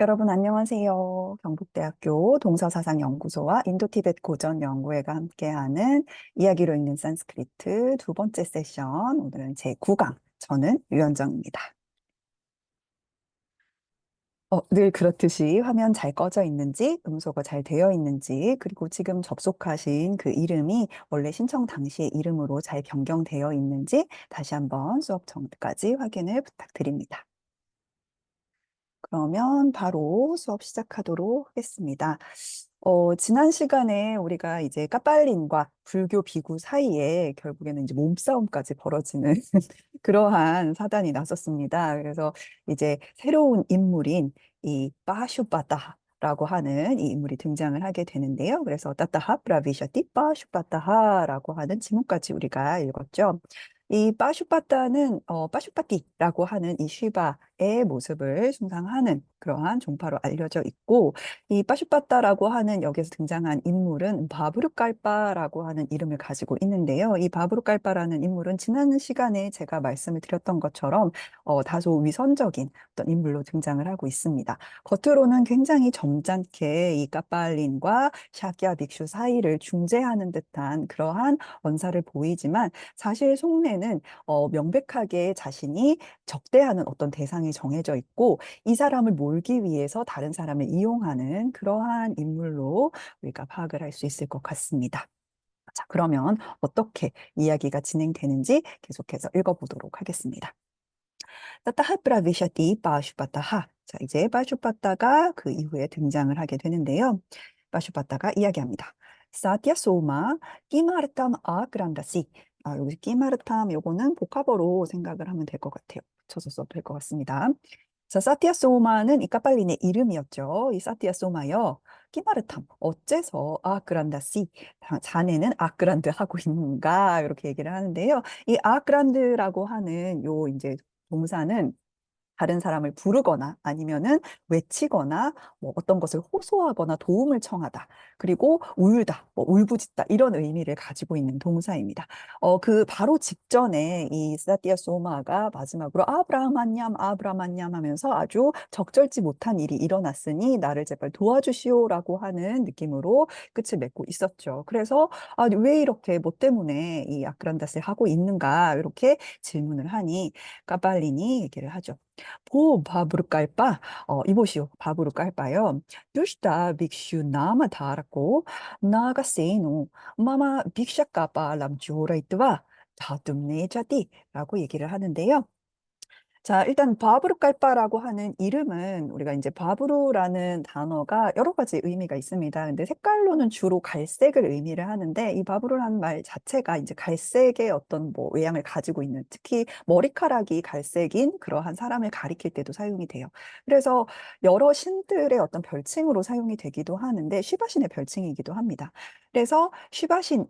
여러분 안녕하세요. 경북대학교 동서사상연구소와 인도티벳 고전연구회가 함께하는 이야기로 읽는 산스크리트 두 번째 세션. 오늘은 제9강. 저는 유연정입니다. 늘 그렇듯이 화면 잘 꺼져 있는지, 음소거 잘 되어 있는지, 그리고 지금 접속하신 그 이름이 원래 신청 당시의 이름으로 잘 변경되어 있는지 다시 한번 수업 전까지 확인을 부탁드립니다. 그러면 바로 수업 시작하도록 하겠습니다. 지난 시간에 우리가 이제 까빨린과 불교 비구 사이에 결국에는 이제 몸싸움까지 벌어지는 그러한 사단이 났었습니다. 그래서 이제 새로운 인물인 이 빠슈빠따라고 하는 이 인물이 등장을 하게 되는데요. 그래서 따따하 브라비샤티 빠슈빠따하라고 하는 지문까지 우리가 읽었죠. 이 빠슈빠따는 빠슈파티라고 하는 이 쉬바의 모습을 숭상하는 그러한 종파로 알려져 있고, 이 빠슈빠따라고 하는 여기서 등장한 인물은 바브르깔바라고 하는 이름을 가지고 있는데요. 이 바브르깔바라는 인물은 지난 시간에 제가 말씀을 드렸던 것처럼 다소 위선적인 어떤 인물로 등장을 하고 있습니다. 겉으로는 굉장히 점잖게 이 까빨린과 샤키야 빅슈 사이를 중재하는 듯한 그러한 언사를 보이지만 사실 속내는 명백하게 자신이 적대하는 어떤 대상이 정해져 있고 이 사람을 몰기 위해서 다른 사람을 이용하는 그러한 인물로 우리가 파악을 할 수 있을 것 같습니다. 자, 그러면 어떻게 이야기가 진행되는지 계속해서 읽어보도록 하겠습니다. 따따하 브라비샤티 빠슈빠따하. 자, 이제 빠슈빠따가 그 이후에 등장을 하게 되는데요. 빠슈빠따가 이야기합니다. 사티아 소마 끼마르탐 아 그란다시. 여기 끼마르탐 요거는 복합어로 생각을 하면 될 것 같아요. 붙여서 써도 될 것 같습니다. 자, 사티아 소마는 이 까빨린의 이름이었죠. 이 사티아 소마요. 끼마르탐. 어째서 아그란다시. 자네는 아그란드 하고 있는가? 이렇게 얘기를 하는데요. 이 아그란드라고 하는 요 이제 동사는 다른 사람을 부르거나 아니면은 외치거나 뭐 어떤 것을 호소하거나 도움을 청하다. 그리고 울다, 뭐 울부짖다 이런 의미를 가지고 있는 동사입니다. 그 바로 직전에 이 사티아 소마가 마지막으로 아브라함 안냠 하면서 아주 적절치 못한 일이 일어났으니 나를 제발 도와주시오라고 하는 느낌으로 끝을 맺고 있었죠. 그래서 왜 이렇게 뭐 때문에 이 아크란다스를 하고 있는가 이렇게 질문을 하니 까발린이 얘기를 하죠. 바브로 깔바, 이보시오, 바브로 깔바요. 두시다 빅슈 나마 다라고 나가 세이노 마마 빅샤 까바 람주오라 이트와 다듬네 자디라고 얘기를 하는데요. 자, 일단 바브루 깔바라고 하는 이름은 우리가 이제 바브루라는 단어가 여러 가지 의미가 있습니다. 근데 색깔로는 주로 갈색을 의미를 하는데 이 바브루라는 말 자체가 이제 갈색의 어떤 뭐 외양을 가지고 있는 특히 머리카락이 갈색인 그러한 사람을 가리킬 때도 사용이 돼요. 그래서 여러 신들의 어떤 별칭으로 사용이 되기도 하는데 시바신의 별칭이기도 합니다. 그래서 시바신의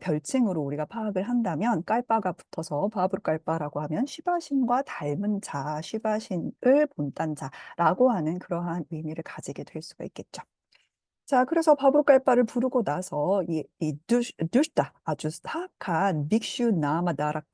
별칭으로 우리가 파악을 한다면 깔바가 붙어서 바브르 깔바라고 하면 시바신과 닮은 자, 시바신을 본딴 자라고 하는 그러한 의미를 가지게 될 수가 있겠죠. 자, 그래서 바브르 깔바를 부르고 나서 두시다 아주 사악한 빅슈 나마다라고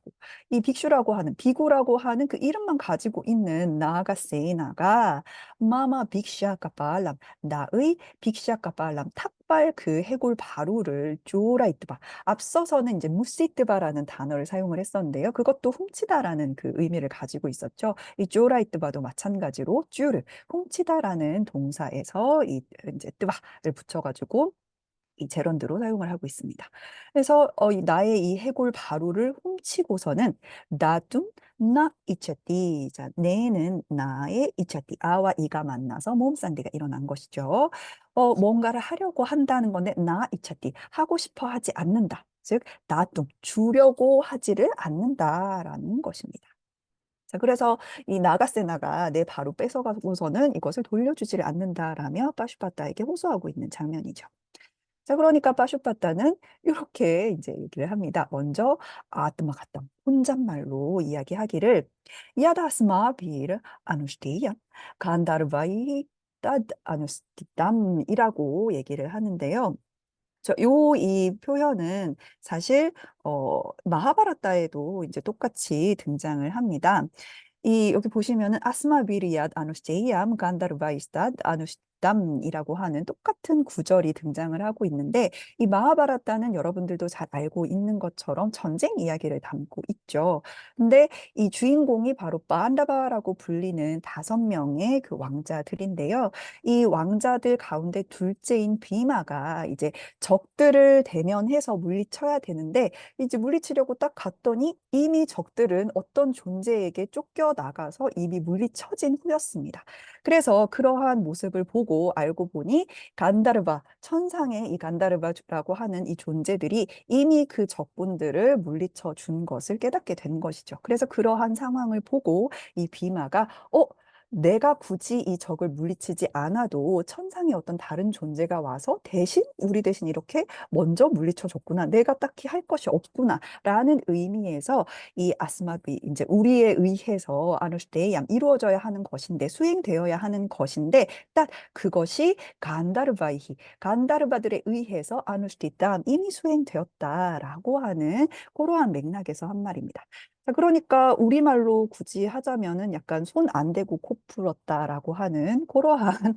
이 빅슈라고 하는 비구라고 하는 그 이름만 가지고 있는 나아가 세이나가 마마 빅샤카팔람 나의 빅샤카팔람 탁발 그 해골 바루를 조라이트바 앞서서는 이제 무시트바라는 단어를 사용을 했었는데요. 그것도 훔치다라는 그 의미를 가지고 있었죠. 이 조라이트바도 마찬가지로 쭈르 훔치다라는 동사에서 이 이제 뜨바를 붙여가지고 이 제런드로 사용을 하고 있습니다. 그래서 이 나의 이 해골 바루를 훔치고서는 나둠 나 이차띠. 자, 내는 나의 이차띠. 아와 이가 만나서 몸산디가 일어난 것이죠. 뭔가를 하려고 한다는 건데 나 이차띠. 하고 싶어 하지 않는다. 즉 나둠 주려고 하지를 않는다라는 것입니다. 자, 그래서 이 나가세나가 내 바로 뺏어가고서는 이것을 돌려주지를 않는다라며 빠슈파타에게 호소하고 있는 장면이죠. 자, 그러니까 빠슈파타는 이렇게 이제 얘기를 합니다. 먼저 아뜨마가땀 혼잣말로 이야기하기를 야다스마 비르 아누시티야 간다르바이 따드 아누스티땀이라고 얘기를 하는데요. 이 표현은 사실 마하바라타에도 이제 똑같이 등장을 합니다. 여기 보시면은 아스마비리앗 아누시제이암 간다르바이스탄 아누시담이라고 하는 똑같은 구절이 등장을 하고 있는데 이 마하바라타는 여러분들도 잘 알고 있는 것처럼 전쟁 이야기를 담고 있죠. 근데 이 주인공이 바로 판다바라고 불리는 5명의 그 왕자들인데요. 이 왕자들 가운데 둘째인 비마가 이제 적들을 대면해서 물리쳐야 되는데 이제 물리치려고 딱 갔더니 이미 적들은 어떤 존재에게 쫓겨나가서 이미 물리쳐진 후였습니다. 그래서 그러한 모습을 보고 알고 보니 간다르바, 천상의 이 간다르바라고 하는 이 존재들이 이미 그 적군들을 물리쳐 준 것을 깨닫게 된 것이죠. 그래서 그러한 상황을 보고 이 비마가 내가 굳이 이 적을 물리치지 않아도 천상의 어떤 다른 존재가 와서 대신 우리 대신 이렇게 먼저 물리쳐 줬구나. 내가 딱히 할 것이 없구나. 라는 의미에서 이 아스마비, 이제 우리에 의해서 아누시테얌 이루어져야 하는 것인데, 수행되어야 하는 것인데, 딱 그것이 간다르바이히, 간다르바들에 의해서 아누시티담 이미 수행되었다라고 하는 그러한 맥락에서 한 말입니다. 자, 그러니까 우리말로 굳이 하자면은 약간 손 안 대고 코 풀었다라고 하는 그러한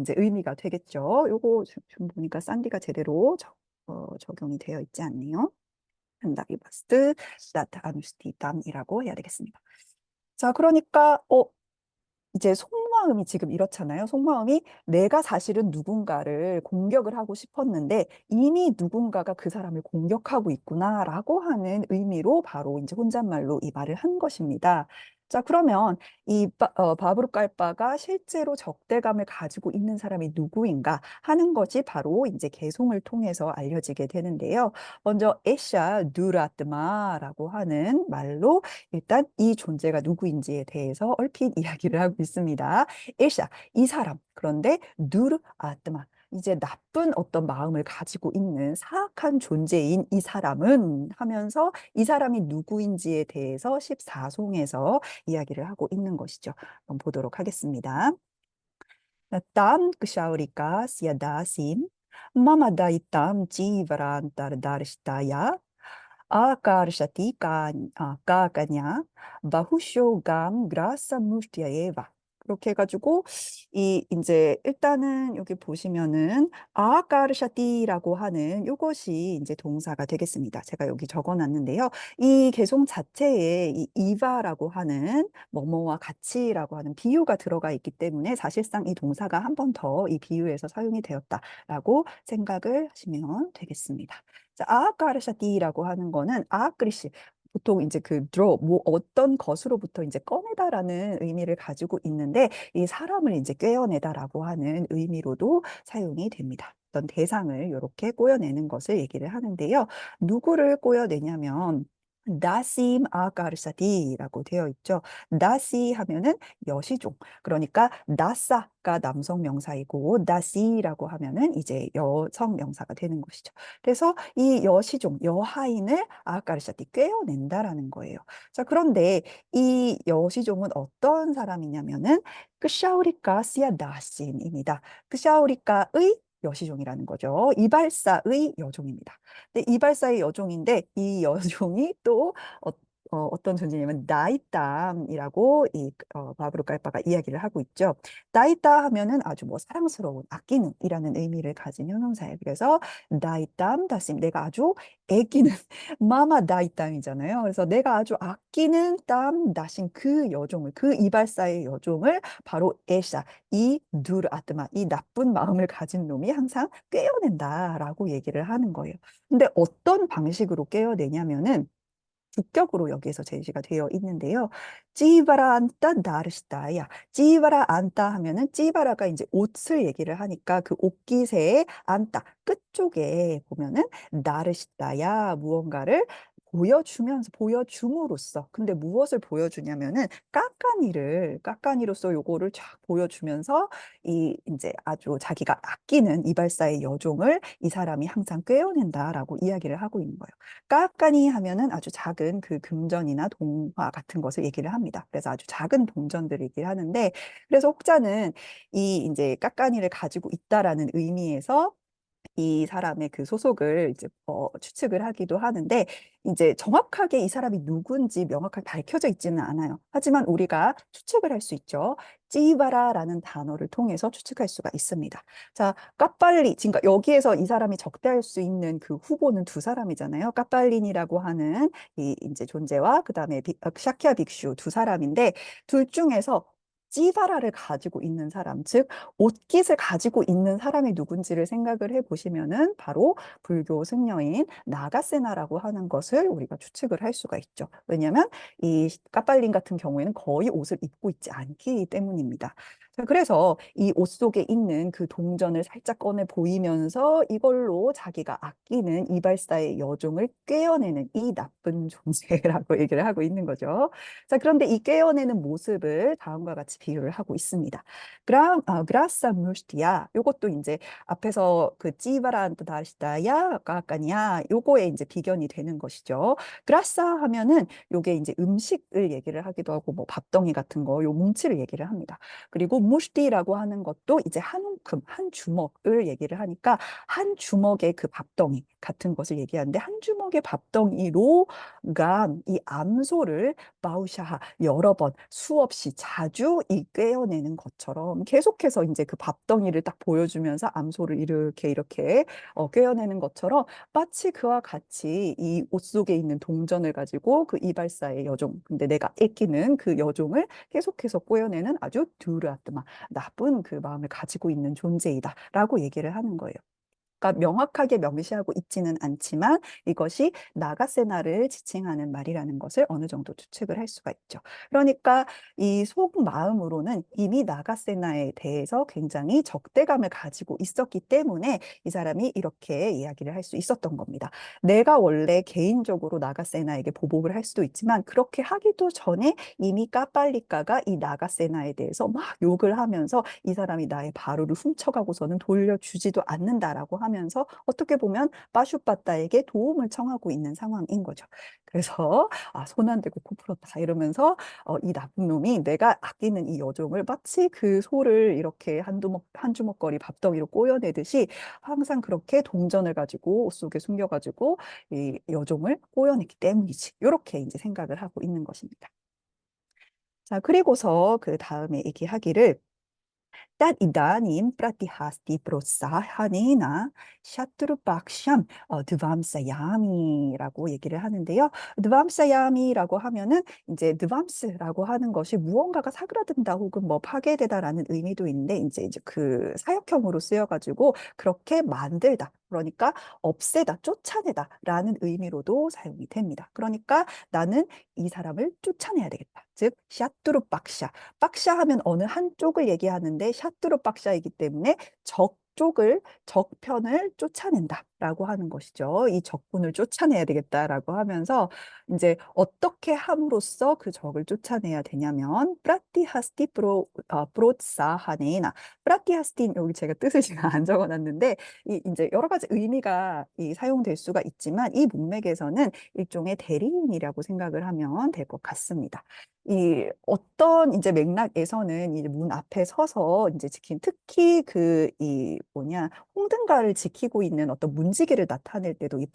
이제 의미가 되겠죠. 요거 좀 보니까 산디가 제대로 적용이 되어 있지 않네요. 한다비바스트 나타 아누스티담이라고 해야 되겠습니다. 자, 그러니까 이제 속마음이 지금 이렇잖아요. 속마음이 내가 사실은 누군가를 공격을 하고 싶었는데 이미 누군가가 그 사람을 공격하고 있구나라고 하는 의미로 바로 이제 혼잣말로 이 말을 한 것입니다. 자, 그러면 이 바브르갈바가 실제로 적대감을 가지고 있는 사람이 누구인가 하는 것이 바로 이제 개송을 통해서 알려지게 되는데요. 먼저 에샤 누라트마라고 하는 말로 일단 이 존재가 누구인지에 대해서 얼핏 이야기를 하고 있습니다. 일샤, 이 사람. 그런데 누르 아트마. 이제 나쁜 어떤 마음을 가지고 있는 사악한 존재인 이 사람은 하면서 이 사람이 누구인지에 대해서 14송에서 이야기를 하고 있는 것이죠. 한번 보도록 하겠습니다. Tam kshaurika siadasim, mama daitam jivarantar darshtaya, आकर्षति काक냐 바후쇼감 그라사 무스티아에바 그렇게 해가지고 이 이제 일단은 여기 보시면은 아까르샤티라고 하는 요것이 이제 동사가 되겠습니다. 제가 여기 적어놨는데요. 이 개송 자체에 이 이바라고 하는 뭐뭐와 같이라고 하는 비유가 들어가 있기 때문에 사실상 이 동사가 한 번 더 이 비유에서 사용이 되었다라고 생각을 하시면 되겠습니다. 자, 아까르샤티라고 하는 거는 아크리시 보통 이제 그 draw 뭐 어떤 것으로부터 이제 꺼내다라는 의미를 가지고 있는데 이 사람을 이제 꿰어내다라고 하는 의미로도 사용이 됩니다. 어떤 대상을 이렇게 꼬여내는 것을 얘기를 하는데요. 누구를 꼬여내냐면 나심 아가르사디라고 되어 있죠. 나시 하면은 여시종. 그러니까 나사가 남성 명사이고 나시라고 하면은 이제 여성 명사가 되는 것이죠. 그래서 이 여시종, 여하인을 아가르샤티 꿰어낸다라는 거예요. 자, 그런데 이 여시종은 어떤 사람이냐면은 크샤우리카 시아다신입니다. 크샤우리카의 여시종이라는 거죠. 이발사의 여종입니다. 근데 이발사의 여종인데 이 여종이 또 어떤 존재냐면 나이땀이라고 이 바브르갈바가 이야기를 하고 있죠. 나이따 하면은 아주 뭐 사랑스러운 아끼는이라는 의미를 가진 형용사예요. 그래서 나이땀 다심 내가 아주 애끼는 마마 나이땀이잖아요. 그래서 내가 아주 아끼는 땀 나신 그 여종을 그 이발사의 여종을 바로 에샤 이 누르 아트마 이 나쁜 마음을 가진 놈이 항상 꿰어낸다라고 얘기를 하는 거예요. 근데 어떤 방식으로 깨어내냐면은 주격으로 여기에서 제시가 되어 있는데요. 찌바라 안따 나르시다야. 찌바라 안따 하면은 찌바라가 이제 옷을 얘기를 하니까 그 옷깃의 안따 끝쪽에 보면은 나르시다야 무언가를 보여주면서 보여줌으로써 근데 무엇을 보여주냐면은 깎아니로써 요거를 쫙 보여주면서 이 이제 아주 자기가 아끼는 이발사의 여종을 이 사람이 항상 꿰어낸다라고 이야기를 하고 있는 거예요. 까까니 하면은 아주 작은 그 금전이나 동화 같은 것을 얘기를 합니다. 그래서 아주 작은 동전들을 얘기를 하는데, 그래서 혹자는 이 이제 까까니를 가지고 있다라는 의미에서 이 사람의 그 소속을 이제 추측을 하기도 하는데 이제 정확하게 이 사람이 누군지 명확하게 밝혀져 있지는 않아요. 하지만 우리가 추측을 할 수 있죠. 찌바라라는 단어를 통해서 추측할 수가 있습니다. 자, 까빨리, 지금 여기에서 이 사람이 적대할 수 있는 그 후보는 두 사람이잖아요. 까빨린이라고 하는 이 이제 존재와 그다음에 샤키아 빅슈 두 사람인데 둘 중에서 찌바라를 가지고 있는 사람, 즉 옷깃을 가지고 있는 사람이 누군지를 생각을 해 보시면은 바로 불교 승려인 나가세나라고 하는 것을 우리가 추측을 할 수가 있죠. 왜냐하면 이 까빨린 같은 경우에는 거의 옷을 입고 있지 않기 때문입니다. 자, 그래서 이 옷 속에 있는 그 동전을 살짝 꺼내 보이면서 이걸로 자기가 아끼는 이발사의 여종을 꿰어내는 이 나쁜 존재라고 얘기를 하고 있는 거죠. 자, 그런데 이 꿰어내는 모습을 다음과 같이 비유를 하고 있습니다. 그라사 무스티야. 요것도 이제 앞에서 그 찌바란트 다시다야 까까니야 요거에 이제 비견이 되는 것이죠. 그라사 하면은 요게 이제 음식을 얘기를 하기도 하고 뭐 밥덩이 같은 거 요 뭉치를 얘기를 합니다. 그리고 무스티라고 하는 것도 이제 한 움큼, 한 주먹을 얘기를 하니까 한 주먹의 그 밥덩이 같은 것을 얘기하는데 한 주먹의 밥덩이로가 이 암소를 바우샤하 여러 번 수없이 자주 이 꿰어내는 것처럼 계속해서 이제 그 밥덩이를 딱 보여주면서 암소를 이렇게 꿰어내는 것처럼 마치 그와 같이 이 옷 속에 있는 동전을 가지고 그 이발사의 여종, 근데 내가 애끼는 그 여종을 계속해서 꿰어내는 아주 듀르아뜨마 나쁜 그 마음을 가지고 있는 존재이다라고 얘기를 하는 거예요. 그러니까 명확하게 명시하고 있지는 않지만 이것이 나가세나를 지칭하는 말이라는 것을 어느 정도 추측을 할 수가 있죠. 그러니까 이 속마음으로는 이미 나가세나에 대해서 굉장히 적대감을 가지고 있었기 때문에 이 사람이 이렇게 이야기를 할 수 있었던 겁니다. 내가 원래 개인적으로 나가세나에게 보복을 할 수도 있지만 그렇게 하기도 전에 이미 까빨리까가 이 나가세나에 대해서 막 욕을 하면서 이 사람이 나의 바로를 훔쳐가고서는 돌려주지도 않는다라고 하면서 어떻게 보면 빠슈빠따에게 도움을 청하고 있는 상황인 거죠. 그래서 손 안 대고 코 풀었다 이러면서 이 나쁜 놈이 내가 아끼는 이 여종을 마치 그 소를 이렇게 한 주먹거리 밥덩이로 꼬여내듯이 항상 그렇게 동전을 가지고 옷 속에 숨겨가지고 이 여종을 꼬여냈기 때문이지. 이렇게 이제 생각을 하고 있는 것입니다. 자, 그리고서 그 다음에 얘기하기를 Dan idanim pratihasti prosahanena 샤투르박샴 드밤사야미라고 얘기를 하는데요. 드밤사야미라고 하면은 이제 드밤스라고 하는 것이 무언가가 사그라든다 혹은 뭐 파괴되다라는 의미도 있는데 이제 그 사역형으로 쓰여가지고 그렇게 만들다. 그러니까 없애다, 쫓아내다라는 의미로도 사용이 됩니다. 그러니까 나는 이 사람을 쫓아내야 되겠다. 즉 샤투르박샤. 박샤 하면 어느 한쪽을 얘기하는데 샤뚜루 박샤이기 때문에 적편을 쫓아낸다라고 하는 것이죠. 이 적군을 쫓아내야 되겠다라고 하면서 이제 어떻게 함으로써 그 적을 쫓아내야 되냐면 프라티하스티 프로사하네나 프라티하스틴 여기 제가 뜻을 제가 안 적어놨는데 이 이제 여러 가지 의미가 사용될 수가 있지만 이 문맥에서는 일종의 대리인이라고 생각을 하면 될 것 같습니다. 이 어떤 이제 맥락에서는 이 문 앞에 서서 이제 지킨 특히 그 이 뭐냐 홍등가를 지키고 있는 어떤 문지기를 나타낼 때도 이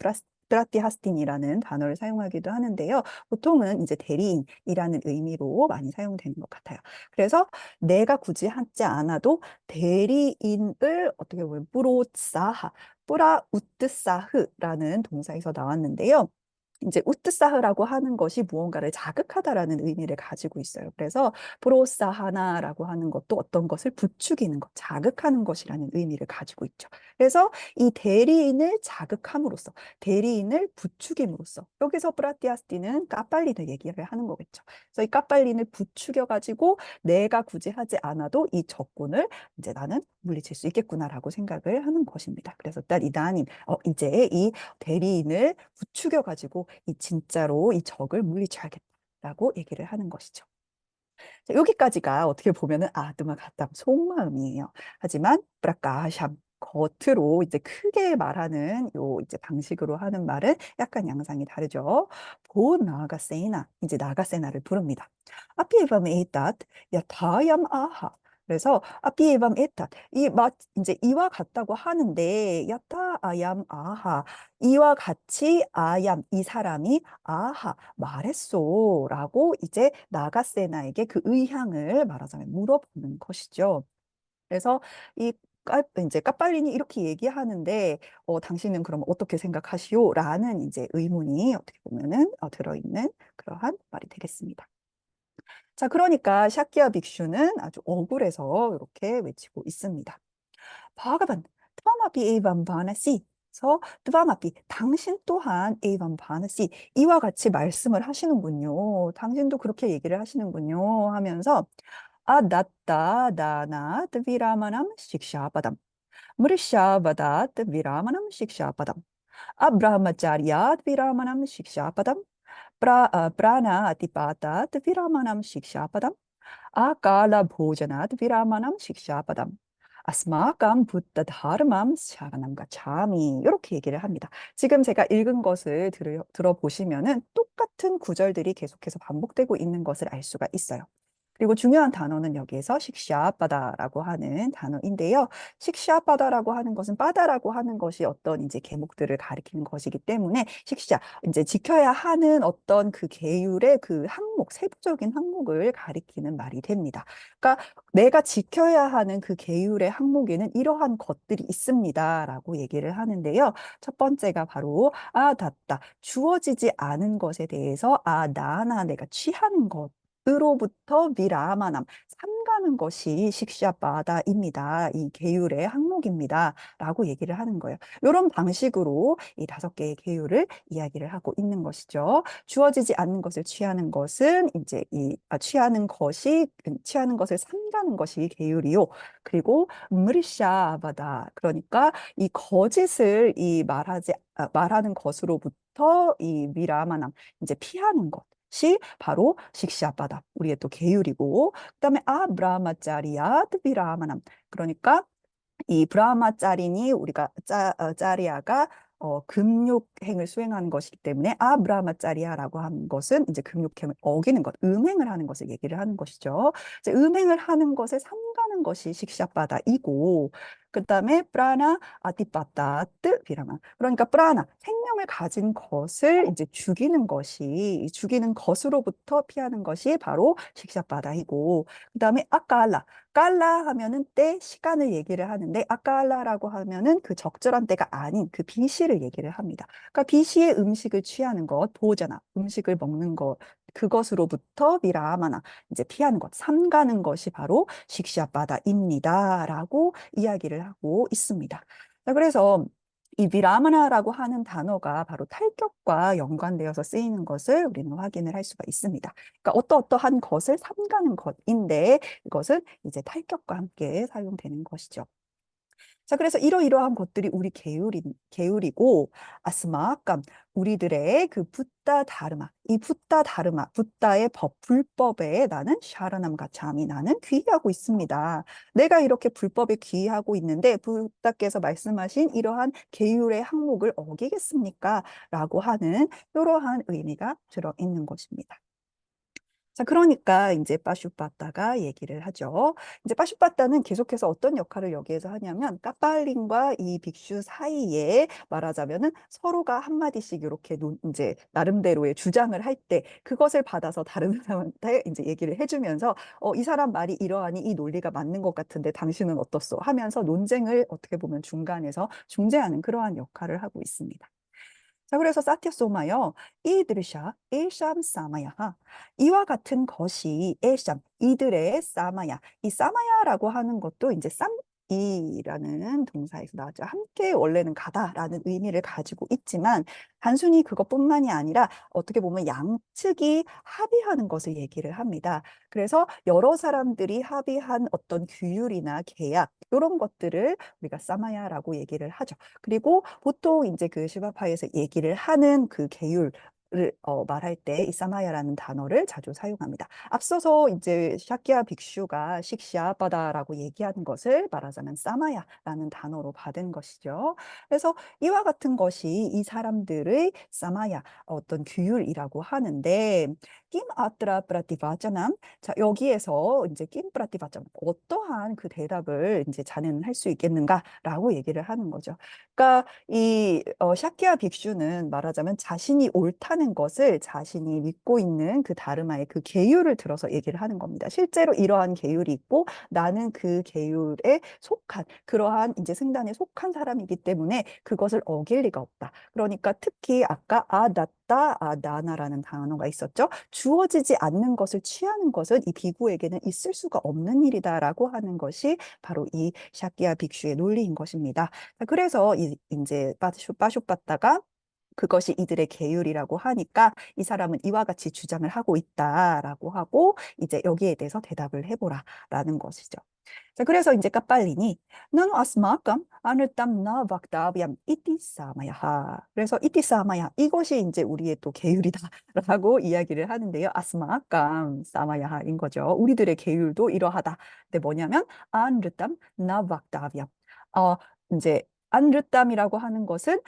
프라티하스틴이라는 단어를 사용하기도 하는데요. 보통은 이제 대리인이라는 의미로 많이 사용되는 것 같아요. 그래서 내가 굳이 하지 않아도 대리인을 어떻게 보면 뿌로사하, 뿌라우뜨사흐라는 동사에서 나왔는데요. 이제 우트사흐라고 하는 것이 무언가를 자극하다라는 의미를 가지고 있어요. 그래서 프로사하나라고 하는 것도 어떤 것을 부추기는 것, 자극하는 것이라는 의미를 가지고 있죠. 그래서 이 대리인을 자극함으로써, 대리인을 부추김으로써 여기서 프라티아스티는 까빨린을 얘기를 하는 거겠죠. 그래서 이 까빨린을 부추겨가지고 내가 굳이 하지 않아도 이 적군을 이제 나는 물리칠 수 있겠구나라고 생각을 하는 것입니다. 그래서 딱 이다님, 이제 이 대리인을 부추겨가지고 이 진짜로 이 적을 물리쳐야겠다라고 얘기를 하는 것이죠. 자, 여기까지가 어떻게 보면은 아드마 가담 속마음이에요. 하지만 브라카샴 겉으로 이제 크게 말하는 요 이제 방식으로 하는 말은 약간 양상이 다르죠. 보 나가세나 이제 나가세나를 부릅니다. 앞에 보면 이따 야 다얌 아하 그래서 비에밤 에탓 이제 이와 같다고 하는데 야타 아얌 아하 이와 같이 아얌 이 사람이 아하 말했소라고 이제 나가세나에게 그 의향을 말하자면 물어보는 것이죠. 그래서 이 이제 까빨린이 이렇게 얘기하는데 당신은 그럼 어떻게 생각하시오? 라는 이제 의문이 어떻게 보면은 들어있는 그러한 말이 되겠습니다. 자, 그러니까 샤키야 빅슈는 아주 억울해서 이렇게 외치고 있습니다. 바가반, 트바마피 에이반 바나시. 그래서 트바마피, 당신 또한 에이반 바나시. 이와 같이 말씀을 하시는군요. 당신도 그렇게 얘기를 하시는군요. 하면서 낫다, 나나, 트비라마남, 식샤바담. Mrishabhadat Viramanam Shikshapadam. Abrahmacharyat Viramanam Shikshapadam. Prana Atipatat Viramanam Shikshapadam. Akala Bhojanat Viramanam Shikshapadam. 아스마감 부따 다르맘 샤라남 가차미 이렇게 얘기를 합니다. 지금 제가 읽은 것을 들어보시면은 똑같은 구절들이 계속해서 반복되고 있는 것을 알 수가 있어요. 그리고 중요한 단어는 여기에서 식샤바다라고 하는 단어인데요. 식샤바다라고 하는 것은 바다라고 하는 것이 어떤 이제 계목들을 가리키는 것이기 때문에 식샤 이제 지켜야 하는 어떤 그 계율의 그 항목, 세부적인 항목을 가리키는 말이 됩니다. 그러니까 내가 지켜야 하는 그 계율의 항목에는 이러한 것들이 있습니다라고 얘기를 하는데요. 첫 번째가 바로 닿다. 주어지지 않은 것에 대해서 나나 내가 취하는 것. 으로부터 미라마남 삼가는 것이 식샤바다입니다. 이 계율의 항목입니다. 라고 얘기를 하는 거예요. 이런 방식으로 이 5개의 계율을 이야기를 하고 있는 것이죠. 주어지지 않는 것을 취하는 것은 이제 취하는 것을 삼가는 것이 계율이요. 그리고 무리샤바다 그러니까 이 거짓을 말하는 것으로부터 이 미라마남 이제 피하는 것. 시 바로 식시아바다 우리의 또 계율이고 그다음에 브라마짜리야 드비라마남 그러니까 이 브라마짜리니 우리가 짜리아가 금욕행을 수행하는 것이기 때문에 브라마짜리아라고 하는 것은 이제 금욕행을 어기는 것, 음행을 하는 것을 얘기를 하는 것이죠. 이제 음행을 하는 것에 삼가는 것이 식샤바다이고 그다음에 프라나 아티파타트 비라마 그러니까 프라나 생명을 가진 것을 이제 죽이는 것으로부터 피하는 것이 바로 식샤바다이고 그다음에 깔라 하면은 때, 시간을 얘기를 하는데 아깔라라고 하면은 그 적절한 때가 아닌 그 비시를 얘기를 합니다. 그러니까 비시의 음식을 취하는 것, 보잖아. 음식을 먹는 것, 그것으로부터 미라마나 이제 피하는 것, 삼가는 것이 바로 식시아바다입니다라고 이야기를 하고 있습니다. 자, 그래서 이 미라마나라고 하는 단어가 바로 탈격과 연관되어서 쓰이는 것을 우리는 확인을 할 수가 있습니다. 그러니까 어떠한 것을 삼가는 것인데 이것은 이제 탈격과 함께 사용되는 것이죠. 자, 그래서 이러이러한 것들이 우리 계율이고, 아스마감, 우리들의 그 붓다 다르마, 이 붓다 다르마, 붓다의 불법에 나는 샤라남과 잠이 나는 귀의하고 있습니다. 내가 이렇게 불법에 귀의하고 있는데, 붓다께서 말씀하신 이러한 계율의 항목을 어기겠습니까? 라고 하는 이러한 의미가 들어있는 것입니다. 자, 그러니까 이제 빠슈빠따가 얘기를 하죠. 이제 빠슈빠따는 계속해서 어떤 역할을 여기에서 하냐면 까빨린과 이 빅슈 사이에 말하자면은 서로가 한마디씩 이렇게 이제 나름대로의 주장을 할 때 그것을 받아서 다른 사람한테 이제 얘기를 해주면서 이 사람 말이 이러하니 이 논리가 맞는 것 같은데 당신은 어떻소? 하면서 논쟁을 어떻게 보면 중간에서 중재하는 그러한 역할을 하고 있습니다. 자, 그래서 사티소마요. 이드르샤 일샴 사마야하. 이와 같은 것이 일샴 이들의 사마야. 이 사마야라고 하는 것도 이제 쌈이라는 동사에서 나왔죠. 함께 원래는 가다라는 의미를 가지고 있지만 단순히 그것뿐만이 아니라 어떻게 보면 양측이 합의하는 것을 얘기를 합니다. 그래서 여러 사람들이 합의한 어떤 규율이나 계약 이런 것들을 우리가 사마야라고 얘기를 하죠. 그리고 보통 이제 그 시바파에서 얘기를 하는 그 계율 말할 때 이 사마야라는 단어를 자주 사용합니다. 앞서서 이제 샤키야 빅슈가 식샤바다라고 얘기하는 것을 말하자면 사마야라는 단어로 받은 것이죠. 그래서 이와 같은 것이 이 사람들의 사마야 어떤 규율이라고 하는데 낌 아트라 프라티바자남 자 여기에서 이제 낌 프라티바자남 어떠한 그 대답을 이제 자네는 할 수 있겠는가라고 얘기를 하는 거죠. 그러니까 이 샤키야 빅슈는 말하자면 자신이 옳다는 것을 자신이 믿고 있는 그 다르마의 그 계율을 들어서 얘기를 하는 겁니다. 실제로 이러한 계율이 있고 나는 그 계율에 속한 그러한 이제 승단에 속한 사람이기 때문에 그것을 어길 리가 없다. 그러니까 특히 아까 낫다, 나나라는 단어가 있었죠. 주어지지 않는 것을 취하는 것은 이 비구에게는 있을 수가 없는 일이다라고 하는 것이 바로 이 샤키야 빅슈의 논리인 것입니다. 그래서 이제 빠쇼빠다가 그것이 이들의 계율이라고 하니까 이 사람은 이와 같이 주장을 하고 있다라고 하고 이제 여기에 대해서 대답을 해보라라는 것이죠. 자, 그래서 이제 까빨리니 나는 아스마감 안을 땀나 박다비암 이띠사마야하. 그래서 이띠사마야 이것이 이제 우리의 또 계율이다라고 이야기를 하는데요. 아스마감 사마야하인 거죠. 우리들의 계율도 이러하다. 근데 뭐냐면 안르땀 나 박다비암. 어 이제 안르땀이라고 하는 것은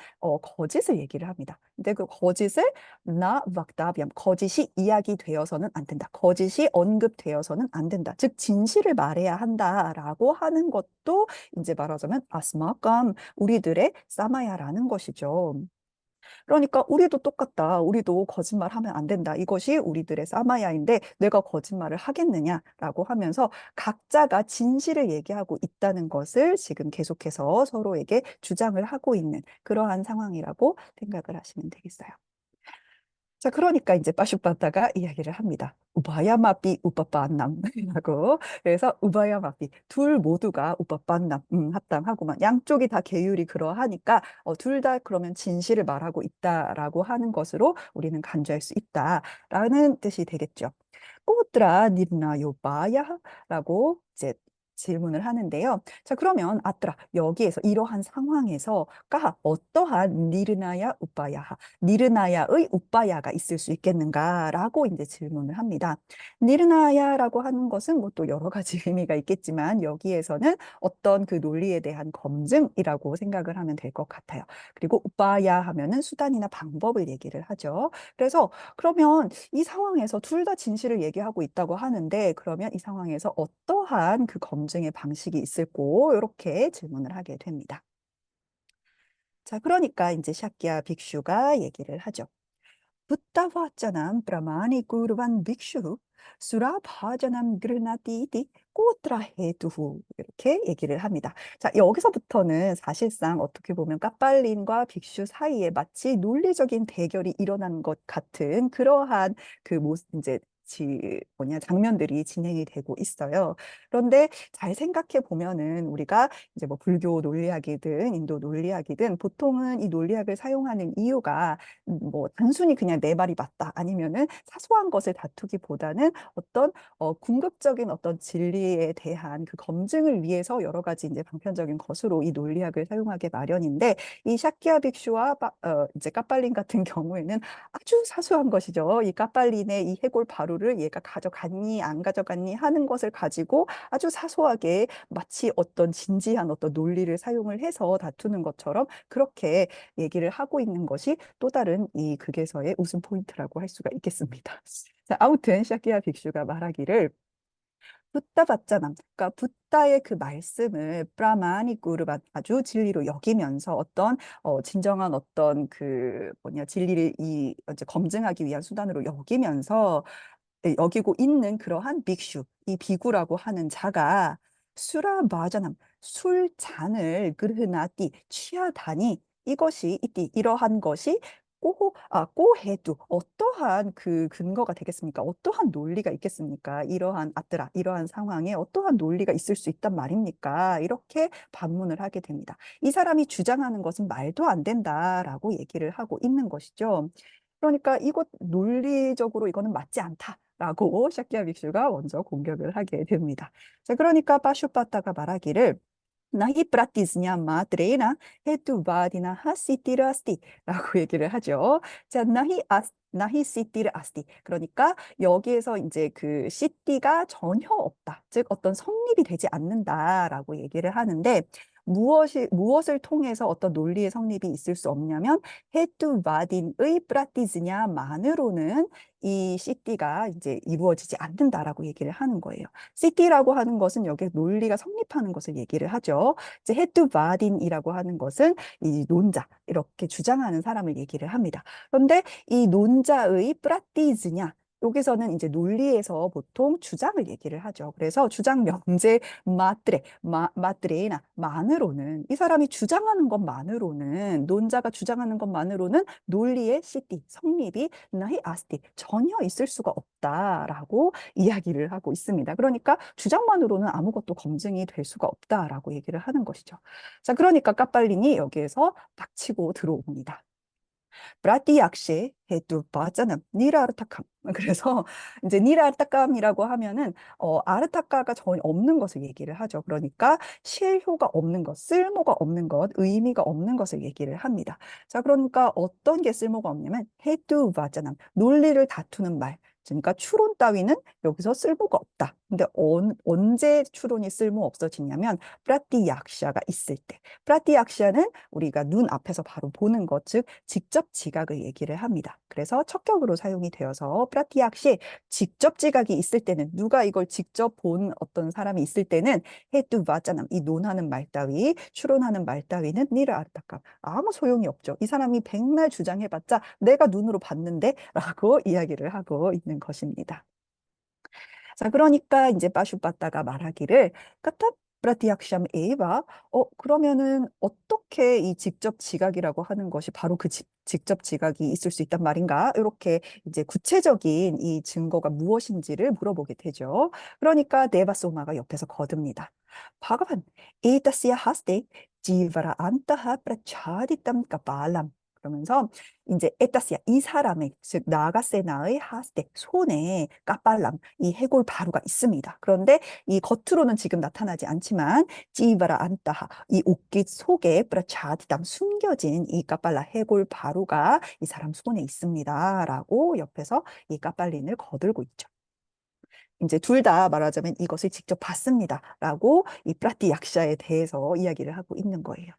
거짓을 얘기를 합니다. 근데 그 거짓을 나 박다비암 거짓이 이야기되어서는 안 된다. 거짓이 언급되어서는 안 된다. 즉 진실을 말해야 한다라고 하는 것도 이제 말하자면 아스마감 우리들의 사마야라는 것이죠. 그러니까 우리도 똑같다. 우리도 거짓말하면 안 된다. 이것이 우리들의 사마야인데 내가 거짓말을 하겠느냐라고 하면서 각자가 진실을 얘기하고 있다는 것을 지금 계속해서 서로에게 주장을 하고 있는 그러한 상황이라고 생각을 하시면 되겠어요. 자, 그러니까 이제 빠슈빠따가 이야기를 합니다. 우바야마삐 우빠빠남이라고. 그래서 우바야마삐 둘 모두가 우빠빠남 합당하고만 양쪽이 다 계율이 그러하니까 둘 다 그러면 진실을 말하고 있다라고 하는 것으로 우리는 간주할 수 있다라는 뜻이 되겠죠. 꼬드라 니르나 요바야라고 이제 질문을 하는데요. 자, 그러면 아뜨라 여기에서 이러한 상황에서 까 어떠한 니르나야 우빠야하 니르나야의 우빠야가 있을 수 있겠는가라고 이제 질문을 합니다. 니르나야라고 하는 것은 뭐 또 여러 가지 의미가 있겠지만 여기에서는 어떤 그 논리에 대한 검증이라고 생각을 하면 될 것 같아요. 그리고 우빠야 하면은 수단이나 방법을 얘기를 하죠. 그래서 그러면 이 상황에서 둘 다 진실을 얘기하고 있다고 하는데 그러면 이 상황에서 어떠한 그 검증의 방식이 있을고 이렇게 질문을 하게 됩니다. 자, 그러니까 이제 샤키야 빅슈가 얘기를 하죠. 부타와짜남 브라마니 구르반 빅슈 수라바자남 그르나디디 꼬트라헤두후 이렇게 얘기를 합니다. 자, 여기서부터는 사실상 어떻게 보면 까빨린과 빅슈 사이에 마치 논리적인 대결이 일어난 것 같은 그러한 그 이제 장면들이 진행이 되고 있어요. 그런데 잘 생각해 보면은 우리가 이제 뭐 불교 논리학이든 인도 논리학이든 보통은 이 논리학을 사용하는 이유가 뭐 단순히 그냥 내 말이 맞다 아니면은 사소한 것을 다투기보다는 어떤 궁극적인 어떤 진리에 대한 그 검증을 위해서 여러 가지 이제 방편적인 것으로 이 논리학을 사용하게 마련인데 이 샤키야 빅슈와 이제 까빨린 같은 경우에는 아주 사소한 것이죠. 이 까빨린의 이 해골 바루를 얘가 가져갔니 안 가져갔니 하는 것을 가지고 아주 사소하게 마치 어떤 진지한 어떤 논리를 사용을 해서 다투는 것처럼 그렇게 얘기를 하고 있는 것이 또 다른 이 극에서의 웃음 포인트라고 할 수가 있겠습니다. 자, 아무튼 샤키야 빅슈가 말하기를 붓다 받잖아. 그러니까 붓다의 그 말씀을 프라마니꾸르 아주 진리로 여기면서 어떤 진정한 어떤 그 뭐냐 진리를 이 이제 검증하기 위한 수단으로 여기면서 여기고 있는 그러한 빅슈, 이 비구라고 하는 자가 수라 마자남, 술잔을 그르나띠 취하다니 이것이 이띠 이러한 것이 꼬해도 어떠한 그 근거가 되겠습니까? 어떠한 논리가 있겠습니까? 이러한 아뜨라 이러한 상황에 어떠한 논리가 있을 수 있단 말입니까? 이렇게 반문을 하게 됩니다. 이 사람이 주장하는 것은 말도 안 된다라고 얘기를 하고 있는 것이죠. 그러니까 이것 논리적으로 이거는 맞지 않다라고 샤키야 빅슈가 먼저 공격을 하게 됩니다. 자, 그러니까 빠슈빠따가 말하기를 나히 프라티스냐 마트레나 헤투바디나 하시티라스티 라고 얘기를 하죠. 자, 나히 나히 시띠를 아스티. 그러니까 여기에서 이제 그 시띠가 전혀 없다. 즉 어떤 성립이 되지 않는다라고 얘기를 하는데 무엇을 통해서 어떤 논리의 성립이 있을 수 없냐면 헤뚜 바딘의 프라티즈냐만으로는 이 시띠가 이제 이루어지지 않는다라고 얘기를 하는 거예요. 시띠라고 하는 것은 여기 논리가 성립하는 것을 얘기를 하죠. 이제 헤뚜 바딘이라고 하는 것은 이 논자 이렇게 주장하는 사람을 얘기를 합니다. 그런데 이 논자의 프라티즈냐 여기서는 이제 논리에서 보통 주장을 얘기를 하죠. 그래서 주장 명제 마트레나 만으로는 이 사람이 주장하는 것만으로는 논자가 주장하는 것만으로는 논리의 시티 성립이 나히 아스티 전혀 있을 수가 없다라고 이야기를 하고 있습니다. 그러니까 주장만으로는 아무것도 검증이 될 수가 없다라고 얘기를 하는 것이죠. 자, 그러니까 까빨린이 여기에서 닥치고 들어옵니다. 브라티 약시 해두 빠짜는 니라 아르타캄. 그래서 이제 니라 아르타캄이라고 하면은 아르타카가 전혀 없는 것을 얘기를 하죠. 그러니까 실효가 없는 것, 쓸모가 없는 것, 의미가 없는 것을 얘기를 합니다. 자, 그러니까 어떤 게 쓸모가 없냐면 해두 빠짜는 논리를 다투는 말. 그러니까 추론 따위는 여기서 쓸모가 없다. 근데 언제 추론이 쓸모 없어지냐면 프라티 약샤가 있을 때. 프라티 약샤는 우리가 눈 앞에서 바로 보는 것, 즉 직접 지각을 얘기를 합니다. 그래서 척격으로 사용이 되어서 프라티악시 직접 지각이 있을 때는 누가 이걸 직접 본 어떤 사람이 있을 때는 해뚜 바짜남 이 논하는 말 따위, 추론하는 말 따위는 니를 아르타까 아무 소용이 없죠. 이 사람이 백날 주장해봤자 내가 눈으로 봤는데 라고 이야기를 하고 있는 것입니다. 자, 그러니까 이제 빠슈빠따가 말하기를 까타 브라티악샴 에이바 그러면은 어떻게 이 직접 지각이라고 하는 것이 바로 그 직접 지각이 있을 수 있단 말인가? 이렇게 이제 구체적인 이 증거가 무엇인지를 물어보게 되죠. 그러니까 네바소마가 옆에서 거듭니다. 바가반 에이타시아 하스테 지바라 안타하 프라차디땀 까발람 그러면서 이제 에타시아 이 사람의 즉 나가세나의 하스테 손에 까빨람 이 해골 바루가 있습니다. 그런데 이 겉으로는 지금 나타나지 않지만 찌바라 안따하 이 옷깃 속에 브라차디담 숨겨진 이 까빨라 해골 바루가 이 사람 손에 있습니다라고 옆에서 이 까빨린을 거들고 있죠. 이제 둘 다 말하자면 이것을 직접 봤습니다라고 이 프라티 약샤에 대해서 이야기를 하고 있는 거예요.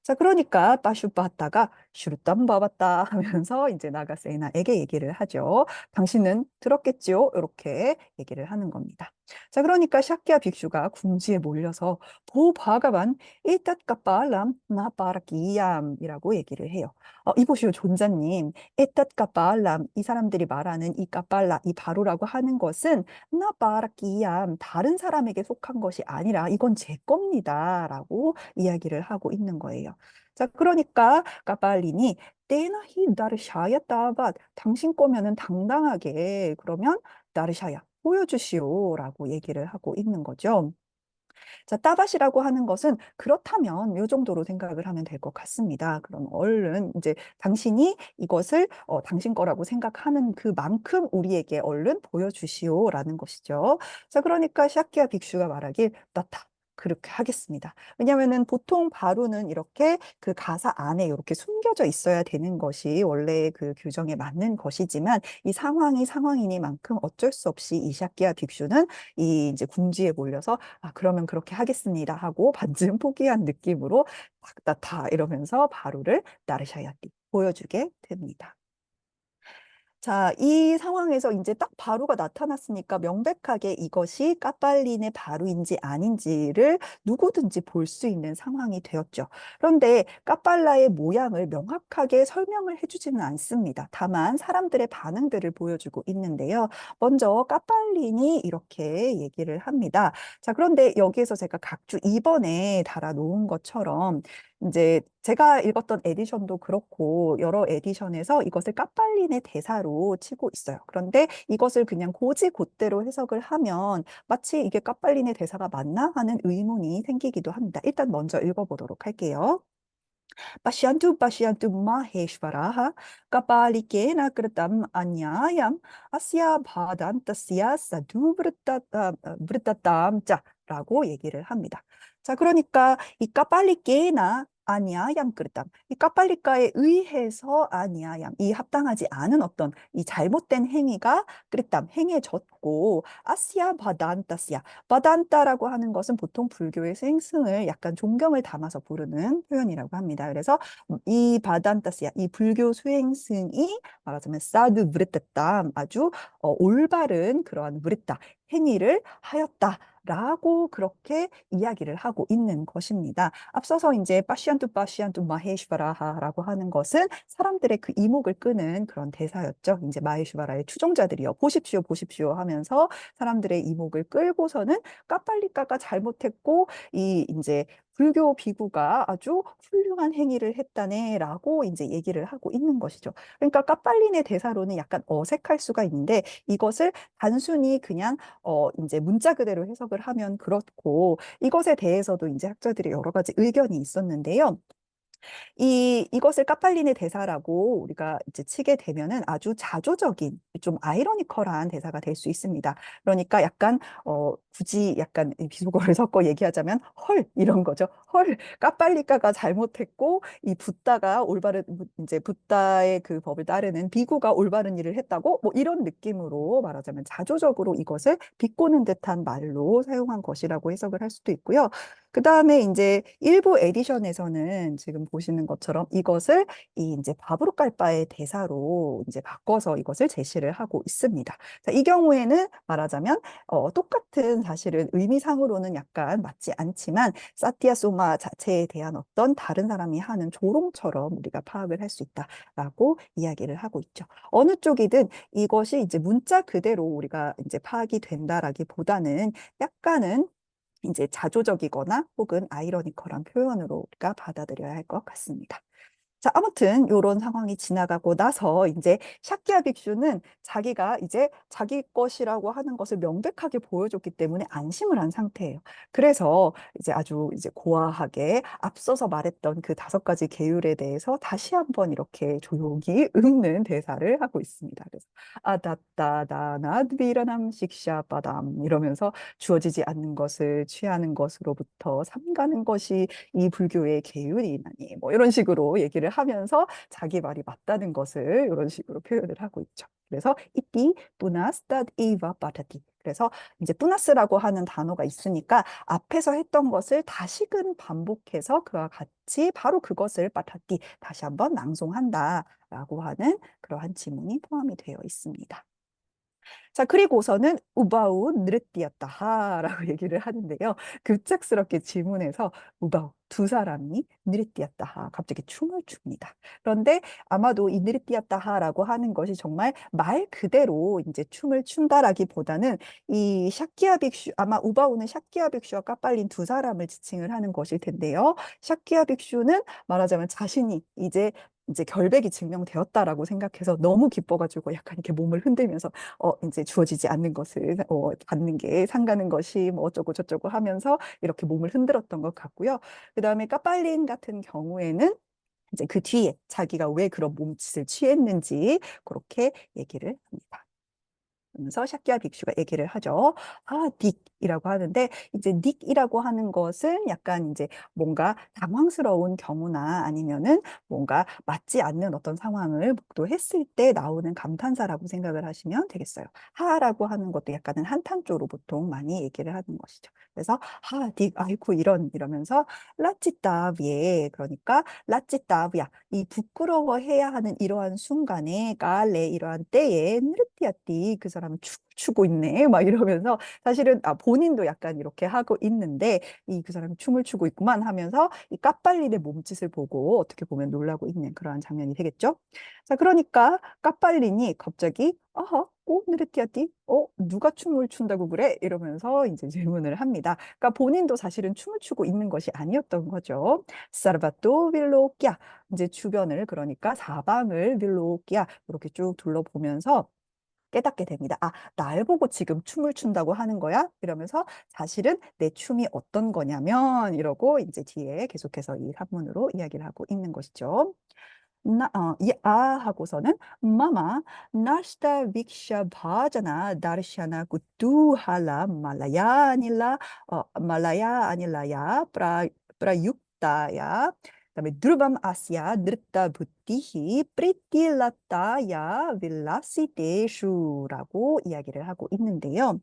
자, 그러니까 빠슈빠따가 슈르땀 바봤다 하면서 이제 나가세나에게 얘기를 하죠. 당신은 들었겠죠? 이렇게 얘기를 하는 겁니다. 자, 그러니까 샤키야 빅슈가 궁지에 몰려서 보바가반 에탓까빨람 나빠라기얌이라고 얘기를 해요. 이보시오 존자님, 에탓까빨람 이 사람들이 말하는 이 까빨라 이 바로라고 하는 것은 나빠라기얌 다른 사람에게 속한 것이 아니라 이건 제 겁니다라고 이야기를 하고 있는 거예요. 자, 그러니까 까빨린이 때나히 나르샤야 따바 당신 거면은 당당하게 그러면 나르샤야 보여주시오라고 얘기를 하고 있는 거죠. 자, 따밭이라고 하는 것은 그렇다면 이 정도로 생각을 하면 될 것 같습니다. 그럼 얼른 이제 당신이 이것을 당신 거라고 생각하는 그만큼 우리에게 얼른 보여주시오라는 것이죠. 자, 그러니까 샤키야 빅슈가 말하길 나타. 그렇게 하겠습니다. 왜냐하면은 보통 바로는 이렇게 그 가사 안에 이렇게 숨겨져 있어야 되는 것이 원래 그 규정에 맞는 것이지만 이 상황이 상황이니만큼 어쩔 수 없이 이 샤키야 빅슈는 이 이제 궁지에 몰려서 그러면 그렇게 하겠습니다 하고 반쯤 포기한 느낌으로 탁다타 이러면서 바로를 나르샤야띠 보여주게 됩니다. 자, 이 상황에서 이제 딱 바루가 나타났으니까 명백하게 이것이 까빨린의 바루인지 아닌지를 누구든지 볼 수 있는 상황이 되었죠. 그런데 까빨라의 모양을 명확하게 설명을 해주지는 않습니다. 다만 사람들의 반응들을 보여주고 있는데요. 먼저 까빨린이 이렇게 얘기를 합니다. 자, 그런데 여기에서 제가 각주 2번에 달아놓은 것처럼 이제 제가 읽었던 에디션도 그렇고 여러 에디션에서 이것을 까빨린의 대사로 치고 있어요. 그런데 이것을 그냥 곧대로 해석을 하면 마치 이게 까빨린의 대사가 맞나 하는 의문이 생기기도 합니다. 일단 먼저 읽어보도록 할게요. Pasyantu maheshwaraha kapalikena kritam anyayam asya bhadantasya 브르따담 자라고 얘기를 합니다. 자, 그러니까 이 까빨리케나 아니야, 얌 그릇담. 이 까빨리까에 의해서 아니야, 얌. 이 합당하지 않은 어떤 이 잘못된 행위가 그릇담, 행해졌고, 아시아 바단따시야. 바단따라고 하는 것은 보통 불교의 스승을 약간 존경을 담아서 부르는 표현이라고 합니다. 그래서 이 바단따시야, 이 불교 수행승이 말하자면 사드 브레따땀, 아주 올바른 그러한 브레따, 행위를 하였다. 라고 그렇게 이야기를 하고 있는 것입니다. 앞서서 이제 빠시안투 마헤시바라하라고 하는 것은 사람들의 그 이목을 끄는 그런 대사였죠. 이제 마헤시바라의 추종자들이요. 보십시오, 보십시오 하면서 사람들의 이목을 끌고서는 까빨리까가 잘못했고 이 이제 불교 비구가 아주 훌륭한 행위를 했다네라고 이제 얘기를 하고 있는 것이죠. 그러니까 까빨린의 대사로는 약간 어색할 수가 있는데 이것을 단순히 그냥 이제 문자 그대로 해석을 하면 그렇고 이것에 대해서도 이제 학자들이 여러 가지 의견이 있었는데요. 이것을 까팔린의 대사라고 우리가 이제 치게 되면은 아주 자조적인, 좀 아이러니컬한 대사가 될 수 있습니다. 그러니까 약간, 굳이 약간 이 비속어를 섞어 얘기하자면, 헐, 이런 거죠. 헐, 까빨리까가 잘못했고, 이 붓다가 올바른, 이제 붓다의 그 법을 따르는 비구가 올바른 일을 했다고, 뭐 이런 느낌으로 말하자면 자조적으로 이것을 비꼬는 듯한 말로 사용한 것이라고 해석을 할 수도 있고요. 그 다음에 이제 일부 에디션에서는 지금 보시는 것처럼 이것을 이 이제 바브로 깔바의 대사로 이제 바꿔서 이것을 제시를 하고 있습니다. 자, 이 경우에는 말하자면 똑같은 사실은 의미상으로는 약간 맞지 않지만 사티아 소마 자체에 대한 어떤 다른 사람이 하는 조롱처럼 우리가 파악을 할 수 있다라고 이야기를 하고 있죠. 어느 쪽이든 이것이 이제 문자 그대로 우리가 이제 파악이 된다라기보다는 약간은 이제 자조적이거나 혹은 아이러니컬한 표현으로 우리가 받아들여야 할 것 같습니다. 자, 아무튼 이런 상황이 지나가고 나서 이제 샤키야 빅슈는 자기가 이제 자기 것이라고 하는 것을 명백하게 보여줬기 때문에 안심을 한 상태예요. 그래서 이제 아주 이제 고아하게 앞서서 말했던 그 5가지 계율에 대해서 다시 한번 이렇게 조용히 읊는 대사를 하고 있습니다. 그래서 아다따다나드비라남 식샤바담 이러면서 주어지지 않는 것을 취하는 것으로부터 삼가는 것이 이 불교의 계율이나니 뭐 이런 식으로 얘기를 하면서 자기 말이 맞다는 것을 이런 식으로 표현을 하고 있죠. 그래서 이띠 뿌나스tat 이와 바타티. 그래서 이제 뿌나스라고 하는 단어가 있으니까 앞에서 했던 것을 다시금 반복해서 그와 같이 바로 그것을 바타티 다시 한번 낭송한다라고 하는 그러한 지문이 포함이 되어 있습니다. 자, 그리고서는 우바우 느릿띠였다하라고 얘기를 하는데요. 급작스럽게 질문해서 우바우 두 사람이 느릿띠였다하 갑자기 춤을 춥니다. 그런데 아마도 이 느릿띠였다하라고 하는 것이 정말 말 그대로 이제 춤을 춘다라기보다는 이 샤키야 빅슈 아마 우바우는 샤키야 빅슈와 까빨린 두 사람을 지칭을 하는 것일 텐데요. 샤키야 빅슈는 말하자면 자신이 이제 결백이 증명되었다라고 생각해서 너무 기뻐가지고 약간 이렇게 몸을 흔들면서 이제 주어지지 않는 것을 받는 게 상가는 것이 뭐 어쩌고 저쩌고 하면서 이렇게 몸을 흔들었던 것 같고요. 그다음에 까빨린 같은 경우에는 이제 그 뒤에 자기가 왜 그런 몸짓을 취했는지 그렇게 얘기를 합니다. 그러면서 샤키야 빅슈가 얘기를 하죠. 아, 닉이라고 하는데 이제 닉이라고 하는 것은 약간 이제 뭔가 당황스러운 경우나 아니면은 뭔가 맞지 않는 어떤 상황을 목도했을 때 나오는 감탄사라고 생각을 하시면 되겠어요. 하라고 하는 것도 약간은 한탄조로 보통 많이 얘기를 하는 것이죠. 그래서 하, 닉, 아이쿠 이러면서 라찌따비에 그러니까 라찌따비야 이 부끄러워해야 하는 이러한 순간에 깔레 이러한 때에 느르띠아띠 그 사람은 추고 있네 막 이러면서 사실은 본인도 약간 이렇게 하고 있는데 이 그 사람이 춤을 추고 있구만 하면서 이 까빨린의 몸짓을 보고 어떻게 보면 놀라고 있는 그러한 장면이 되겠죠. 자, 그러니까 까빨린이 갑자기 아하 느르띠아띠 누가 춤을 춘다고 그래 이러면서 이제 질문을 합니다. 그러니까 본인도 사실은 춤을 추고 있는 것이 아니었던 거죠. 사르바토 빌로끼아 이제 주변을 그러니까 사방을 빌로끼아 이렇게 쭉 둘러보면서 깨닫게 됩니다. 아, 날 보고 지금 춤을 춘다고 하는 거야? 이러면서 사실은 내 춤이 어떤 거냐면 이러고 이제 뒤에 계속해서 이 한문으로 이야기를 하고 있는 것이죠. 하고서는 마마 나시다 빅샤 바자나 다르샤나 구뚜할라 말라야 아닐라 말라야 아닐라야 프라육다야 그다음에 누르밤 아시아 느르타 부티히 프리틸라타야 빌라시데슈라고 이야기를 하고 있는데요.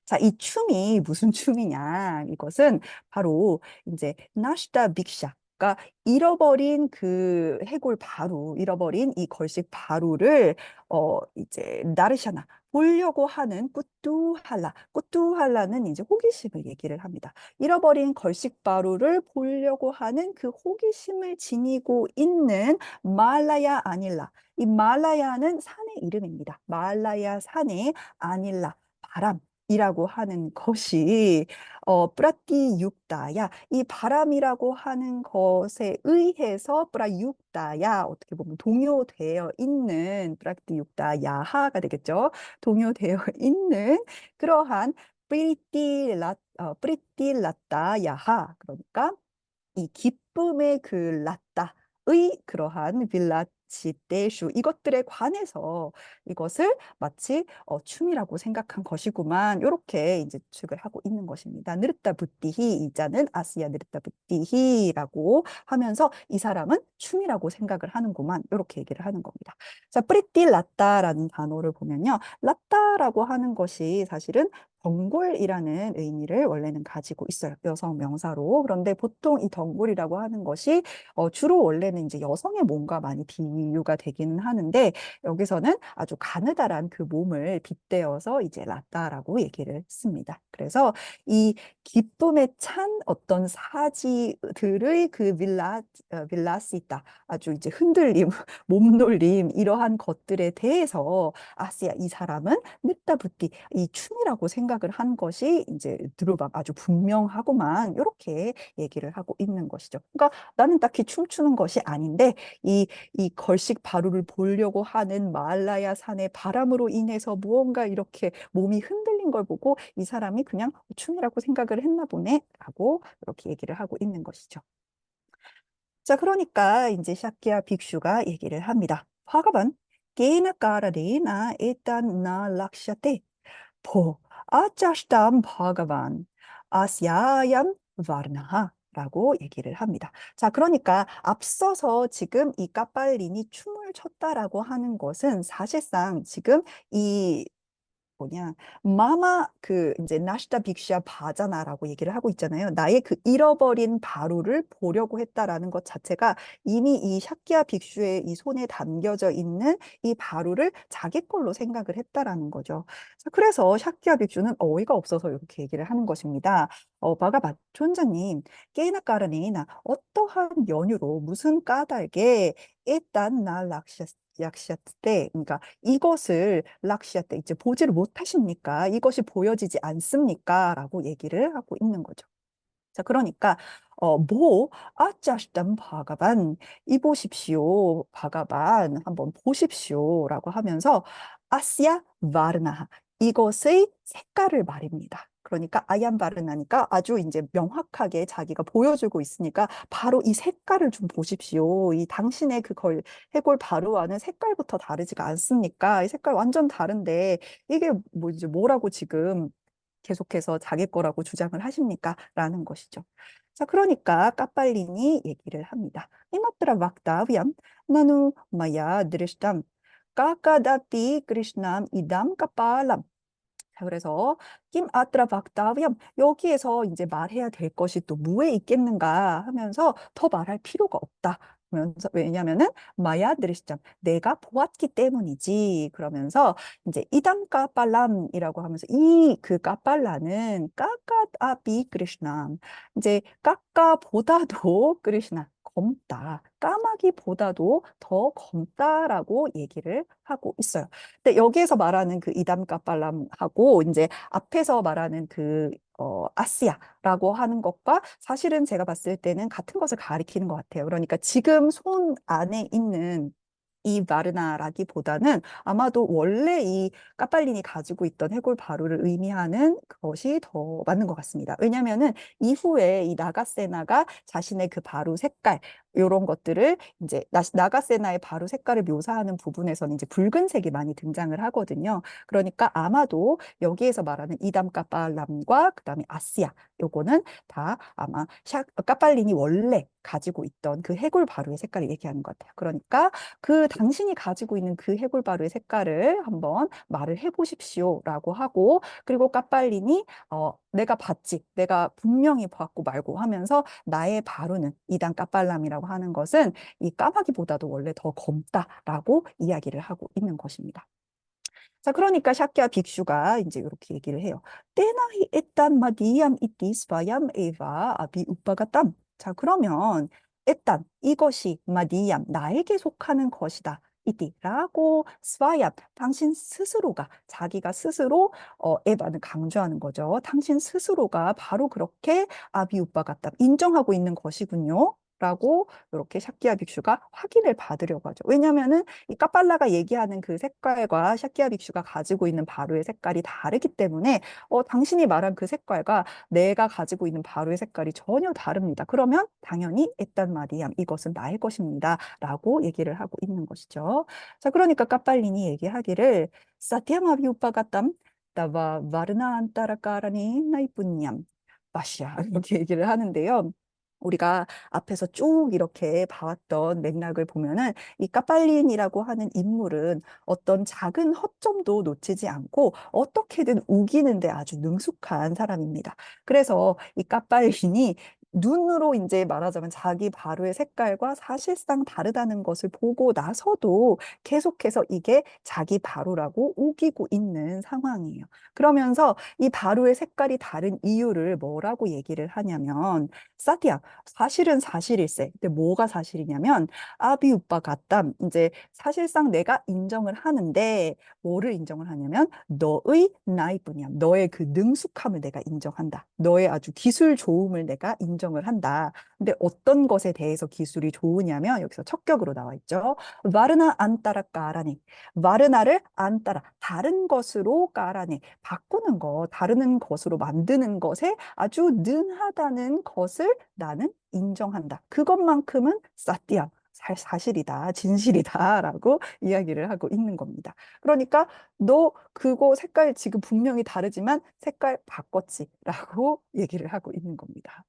자, 이 춤이 무슨 춤이냐? 이것은 바로 이제 나시다 빅샤. 그러니까 잃어버린 그 해골 바루, 잃어버린 이 걸식 바루를 이제 나르샤나 보려고 하는 꾸뚜할라. 꾸뚜할라는 이제 호기심을 얘기를 합니다. 잃어버린 걸식 바루를 보려고 하는 그 호기심을 지니고 있는 말라야 아닐라. 이 말라야는 산의 이름입니다. 말라야 산의 아닐라. 바람. 이라고 하는 것이 프라티 육다야 이 바람이라고 하는 것에 의해서 프라 육다야 어떻게 보면 동요되어 있는 프라티 육다야하가 되겠죠. 동요되어 있는 그러한 프리띠 라따 야하 그러니까 이 기쁨의 그 라따의 그러한 빌라치떼슈 이것들에 관해서 이것을 마치 춤이라고 생각한 것이구만. 이렇게 이제 추측을 하고 있는 것입니다. 느르타 부티히 이자는 아시아 느르타 부티히라고 하면서 이 사람은 춤이라고 생각을 하는구만. 이렇게 얘기를 하는 겁니다. 자, 프리띠 라따라는 단어를 보면요. 라따라고 하는 것이 사실은 덩굴이라는 의미를 원래는 가지고 있어요. 여성 명사로. 그런데 보통 이 덩굴이라고 하는 것이 주로 원래는 이제 여성의 몸과 많이 비유가 되기는 하는데 여기서는 아주 가느다란 그 몸을 빗대어서 이제 라따라고 얘기를 했습니다. 그래서 이 기쁨에 찬 어떤 사지들의 그 빌라시타 아주 이제 흔들림, 몸놀림 이러한 것들에 대해서 아시아 이 사람은 느타부티 이 춤이라고 생각을 한 것이 이제 드루밥 아주 분명하고만 이렇게 얘기를 하고 있는 것이죠. 그러니까 나는 딱히 춤추는 것이 아닌데 이 걸식 바루를 보려고 하는 말라야 산의 바람으로 인해서 무언가 이렇게 몸이 흔들린 걸 보고 이 사람이 그냥 춤이라고 생각을 했나 보네라고 이렇게 얘기를 하고 있는 것이죠. 자, 그러니까 이제 샤키야 빅슈가 얘기를 합니다. 화가반 게나 까라레나 에탄 나 락샤테 포 아짜시담 바가반 아스야얌 바르나하 라고 얘기를 합니다. 자, 그러니까 앞서서 지금 이 까빨린이 춤을 췄다라고 하는 것은 사실상 지금 이 뭐냐 마마 그 이제 나시다 빅샤 바자나라고 얘기를 하고 있잖아요. 나의 그 잃어버린 바로를 보려고 했다라는 것 자체가 이미 이 샤키야 빅슈의 이 손에 담겨져 있는 이 바로를 자기 걸로 생각을 했다라는 거죠. 자, 그래서 샤키야 빅슈는 어이가 없어서 이렇게 얘기를 하는 것입니다. 바가바 촌자님 깨나 까르네나 어떠한 연유로 무슨 까닭에 일단 나 락샤 때 그러니까 이것을 락시아 때 이제 보지를 못하십니까? 이것이 보여지지 않습니까? 라고 얘기를 하고 있는 거죠. 자, 그러니까 뭐 아짜시담 바가반 이보십시오. 바가반 한번 보십시오라고 하면서 아시아 바르나 이것의 색깔을 말입니다. 그러니까 아얀 바르나니까 아주 이제 명확하게 자기가 보여주고 있으니까 바로 이 색깔을 좀 보십시오. 이 당신의 그걸 해골 바루와는 색깔부터 다르지가 않습니까? 이 색깔 완전 다른데 이게 뭐 이제 뭐라고 지금 계속해서 자기 거라고 주장을 하십니까? 라는 것이죠. 자, 그러니까 까빨린이 얘기를 합니다. 이마트라 막다위암 나누 마야 드르시담 까까다피 크리시남 이담 까빨람 자, 그래서 김 아트라 박다위엄 여기에서 이제 말해야 될 것이 또 무에 있겠는가 하면서 더 말할 필요가 없다. 그러면서 왜냐면은 마야 드리시점 내가 보았기 때문이지. 그러면서 이제 이담 까빨람이라고 하면서 이 그 까빨라는 까까아비 크리시나 이제 까까보다도 크리시나 검다. 까마귀보다도 더 검다라고 얘기를 하고 있어요. 근데 여기에서 말하는 그 이담까빨람하고 이제 앞에서 말하는 그 아시아라고 하는 것과 사실은 제가 봤을 때는 같은 것을 가리키는 것 같아요. 그러니까 지금 손 안에 있는 이 마르나라기보다는 아마도 원래 이 까빨린이 가지고 있던 해골 바루를 의미하는 것이 더 맞는 것 같습니다. 왜냐하면은 이후에 이 나가세나가 자신의 그 바루 색깔 이런 것들을 이제 나가세나의 바로 색깔을 묘사하는 부분에서는 이제 붉은색이 많이 등장을 하거든요. 그러니까 아마도 여기에서 말하는 이담 까빨람과 그다음에 아시아 요거는 다 아마 까빨린이 원래 가지고 있던 그 해골 바루의 색깔을 얘기하는 것 같아요. 그러니까 그 당신이 가지고 있는 그 해골 바루의 색깔을 한번 말을 해보십시오라고 하고 그리고 까빨린이 내가 봤지, 내가 분명히 봤고 말고 하면서 나의 바루는 이단 까빨람이라고 하는 것은 이 까마귀보다도 원래 더 검다라고 이야기를 하고 있는 것입니다. 자, 그러니까 샤키야 빅슈가 이제 이렇게 얘기를 해요. 때나히 에딴 마디얌 이티스 바얌 에바 아비 우빠가땀. 자, 그러면 에딴 이것이 마디얌 나에게 속하는 것이다. 이티라고 스바얌 당신 스스로가 자기가 스스로 에바는 강조하는 거죠. 당신 스스로가 바로 그렇게 아비 우빠가땀 인정하고 있는 것이군요. 라고 이렇게 샤키야 빅슈가 확인을 받으려고 하죠. 왜냐면은 이 까빨라가 얘기하는 그 색깔과 샤키야 빅슈가 가지고 있는 바루의 색깔이 다르기 때문에 당신이 말한 그 색깔과 내가 가지고 있는 바루의 색깔이 전혀 다릅니다. 그러면 당연히 에딴 마디얌 이것은 나의 것입니다. 라고 얘기를 하고 있는 것이죠. 자, 그러니까 까빨린이 얘기하기를 사티암 아비 우빠가땀 따바 마르나 안따라까라니 나이뿐냠 마시아 이렇게 얘기를 하는데요. 우리가 앞에서 쭉 이렇게 봐왔던 맥락을 보면은 이 까빨린이라고 하는 인물은 어떤 작은 허점도 놓치지 않고 어떻게든 우기는데 아주 능숙한 사람입니다. 그래서 이 까빨린이 눈으로 이제 말하자면 자기 바로의 색깔과 사실상 다르다는 것을 보고 나서도 계속해서 이게 자기 바로라고 우기고 있는 상황이에요. 그러면서 이 바로의 색깔이 다른 이유를 뭐라고 얘기를 하냐면 사티아 사실은 사실일세. 근데 뭐가 사실이냐면 아비 오빠 같다. 이제 사실상 내가 인정을 하는데 뭐를 인정을 하냐면 너의 나이뿐이야. 너의 그 능숙함을 내가 인정한다. 너의 아주 기술 좋음을 내가 인정을 한다. 근데 어떤 것에 대해서 기술이 좋으냐면 여기서 척격으로 나와 있죠. 와르나 안 따라 까라네. 와르나를 안 따라 다른 것으로 까라네. 바꾸는 거, 다른 것으로 만드는 것에 아주 능하다는 것을 나는 인정한다. 그것만큼은 사띠야. 사실이다, 진실이다라고 이야기를 하고 있는 겁니다. 그러니까 너 그거 색깔 지금 분명히 다르지만 색깔 바꿨지라고 얘기를 하고 있는 겁니다.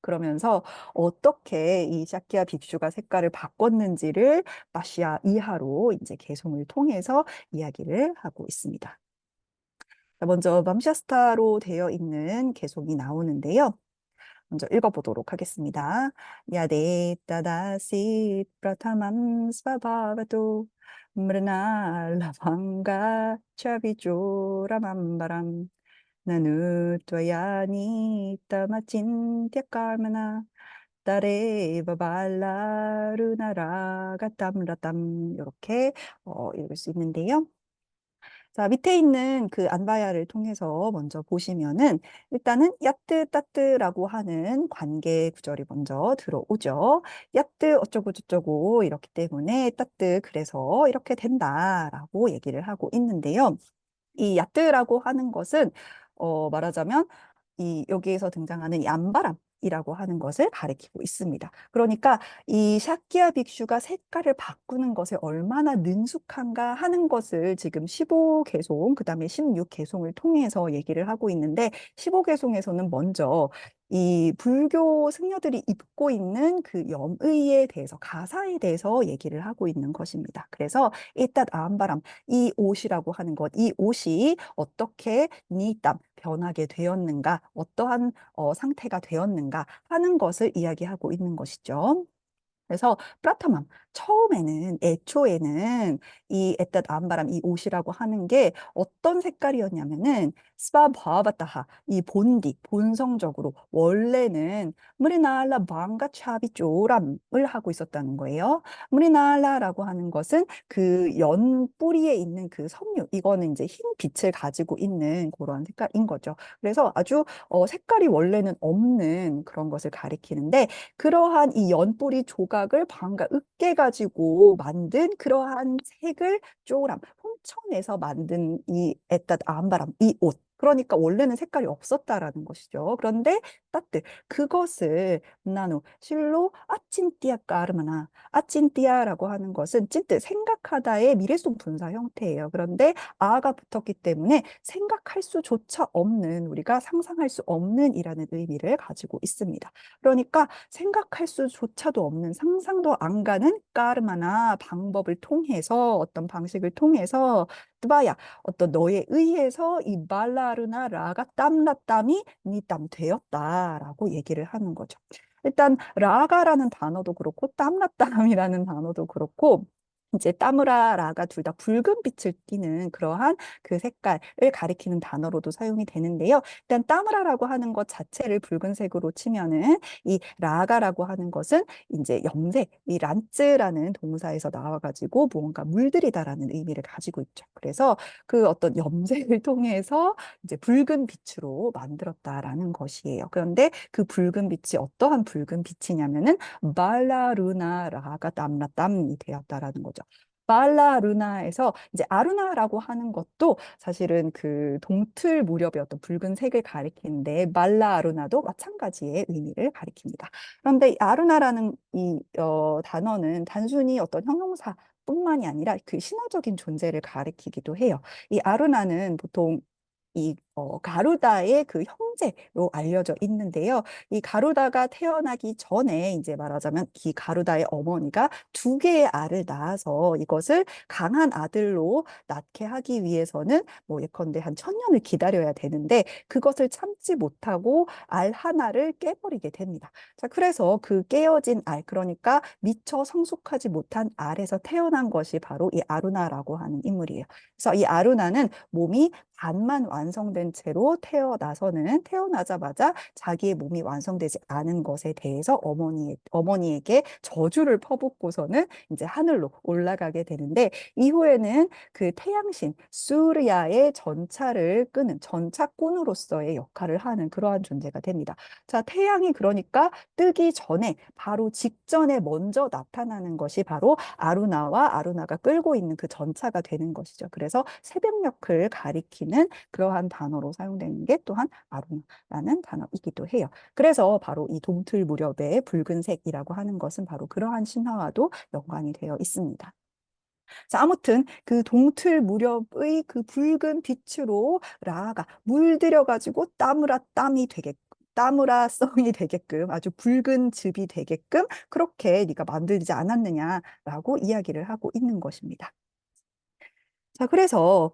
그러면서 어떻게 이 샤키야 빅슈가 색깔을 바꿨는지를 마시아 이하로 이제 개송을 통해서 이야기를 하고 있습니다. 먼저 맘샤스타로 되어 있는 개송이 나오는데요. 먼저 읽어보도록 하겠습니다. 야데 따다시 프라타맘 스바바바도 무르나 라방가 차비조라맘바람 나누 또야니 따마친 띠아까르마나 따레 바발라 루나라가 땀라땀 이렇게 읽을 수 있는데요. 자, 밑에 있는 그 안바야를 통해서 먼저 보시면은 일단은 야뜨 따뜨라고 하는 관계 구절이 먼저 들어오죠. 야뜨 어쩌고 저쩌고 이렇기 때문에 따뜨 그래서 이렇게 된다라고 얘기를 하고 있는데요. 이 야뜨라고 하는 것은 말하자면 이 여기에서 등장하는 이 안바람이라고 하는 것을 가리키고 있습니다. 그러니까 이 샤키야 빅슈가 색깔을 바꾸는 것에 얼마나 능숙한가 하는 것을 지금 15개송, 그다음에 16개송을 통해서 얘기를 하고 있는데 15개송에서는 먼저 이 불교 승려들이 입고 있는 그 염의에 대해서 가사에 대해서 얘기를 하고 있는 것입니다. 그래서 이따 아함바람 이 옷이라고 하는 것, 이 옷이 어떻게 니땀 변하게 되었는가, 어떠한 상태가 되었는가 하는 것을 이야기하고 있는 것이죠. 그래서 프라타맘 처음에는 애초에는 이 에따 아함바람 이 옷이라고 하는 게 어떤 색깔이었냐면은 스바 바바타하 이 본디 본성적으로 원래는 무리나라 방가 차비 쪼람을 하고 있었다는 거예요. 무리나라라고 하는 것은 그 연 뿌리에 있는 그 섬유 이거는 이제 흰 빛을 가지고 있는 그런 색깔인 거죠. 그래서 아주 색깔이 원래는 없는 그런 것을 가리키는데 그러한 이 연뿌리 조각을 방가 으깨 가지고 만든 그러한 색을 쪼람 훔쳐내서 만든 이 에따 아함바람 이 옷. 그러니까 원래는 색깔이 없었다라는 것이죠. 그런데 따뜻 그것을 나누 실로 아친띠아 까르마나 아친띠아라고 하는 것은 찐뜨 생각하다의 미래속 분사 형태예요. 그런데 아가 붙었기 때문에 생각할 수조차 없는 우리가 상상할 수 없는 이라는 의미를 가지고 있습니다. 그러니까 생각할 수조차도 없는 상상도 안 가는 까르마나 방법을 통해서 어떤 방식을 통해서 뜨바야 어떤 너에 의해서 이 말라르나 라가 땀났땀이 니땀 되었다라고 얘기를 하는 거죠. 일단 라가라는 단어도 그렇고 땀났땀이라는 단어도 그렇고 이제 따무라 라가 둘 다 붉은 빛을 띠는 그러한 그 색깔을 가리키는 단어로도 사용이 되는데요. 일단 따무라라고 하는 것 자체를 붉은색으로 치면은 이 라가라고 하는 것은 이제 염색, 이 란츠라는 동사에서 나와가지고 무언가 물들이다라는 의미를 가지고 있죠. 그래서 그 어떤 염색을 통해서 이제 붉은 빛으로 만들었다라는 것이에요. 그런데 그 붉은 빛이 어떠한 붉은 빛이냐면은 말라루나라가 땀이 되었다라는 거죠. 말라루나에서 이제 아루나라고 하는 것도 사실은 그 동틀 무렵의 어떤 붉은색을 가리키는데 말라루나도 마찬가지의 의미를 가리킵니다. 그런데 이 아루나라는 이 단어는 단순히 어떤 형용사 뿐만이 아니라 그 신화적인 존재를 가리키기도 해요. 이 아루나는 보통 이 가루다의 그 형제로 알려져 있는데요. 이 가루다가 태어나기 전에 이제 말하자면 이 가루다의 어머니가 두 개의 알을 낳아서 이것을 강한 아들로 낳게 하기 위해서는 뭐 예컨대 한 1000년을 기다려야 되는데 그것을 참지 못하고 알 하나를 깨버리게 됩니다. 자, 그래서 그 깨어진 알, 그러니까 미처 성숙하지 못한 알에서 태어난 것이 바로 이 아루나라고 하는 인물이에요. 그래서 이 아루나는 몸이 반만 완성된 채로 태어나자마자 자기의 몸이 완성되지 않은 것에 대해서 어머니에게 저주를 퍼붓고서는 이제 하늘로 올라가게 되는데 이후에는 그 태양신 수르야의 전차를 끄는 전차꾼으로서의 역할을 하는 그러한 존재가 됩니다. 자, 태양이 그러니까 뜨기 전에 바로 직전에 먼저 나타나는 것이 바로 아루나와 아루나가 끌고 있는 그 전차가 되는 것이죠. 그래서 새벽녘을 가리키는 그러한 단어로 사용되는 게 또한 아루나라는 단어이기도 해요. 그래서 바로 이 동틀 무렵의 붉은색이라고 하는 것은 바로 그러한 신화와도 연관이 되어 있습니다. 자, 아무튼 그 동틀 무렵의 그 붉은 빛으로 라가 물들여가지고 땀이 되게 따무라성이 되게끔 아주 붉은 즙이 되게끔 그렇게 네가 만들지 않았느냐라고 이야기를 하고 있는 것입니다. 자, 그래서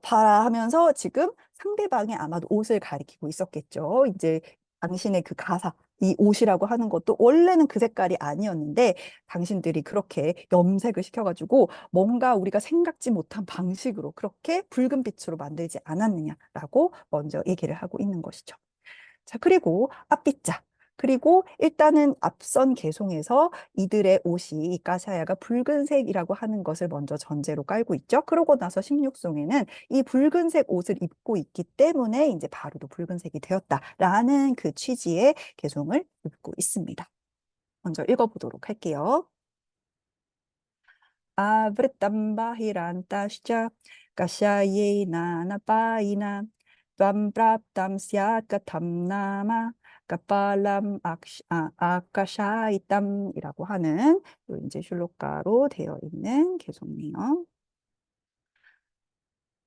하면서 지금 상대방이 아마도 옷을 가리키고 있었겠죠. 이제 당신의 그 가사, 이 옷이라고 하는 것도 원래는 그 색깔이 아니었는데 당신들이 그렇게 염색을 시켜가지고 뭔가 우리가 생각지 못한 방식으로 그렇게 붉은 빛으로 만들지 않았느냐라고 먼저 얘기를 하고 있는 것이죠. 자, 그리고 앞빗자. 그리고 일단은 앞선 개송에서 이들의 옷이 이 까샤야가 붉은색이라고 하는 것을 먼저 전제로 깔고 있죠. 그러고 나서 16송에는 이 붉은색 옷을 입고 있기 때문에 이제 바로도 붉은색이 되었다라는 그 취지의 개송을 읽고 있습니다. 먼저 읽어보도록 할게요. Avritam tascha kasyayena napaina tvam praptam syat katham nama kapalam akashaitam이라고 하는 요 이제 슐로카로 되어 있는 개송이에요.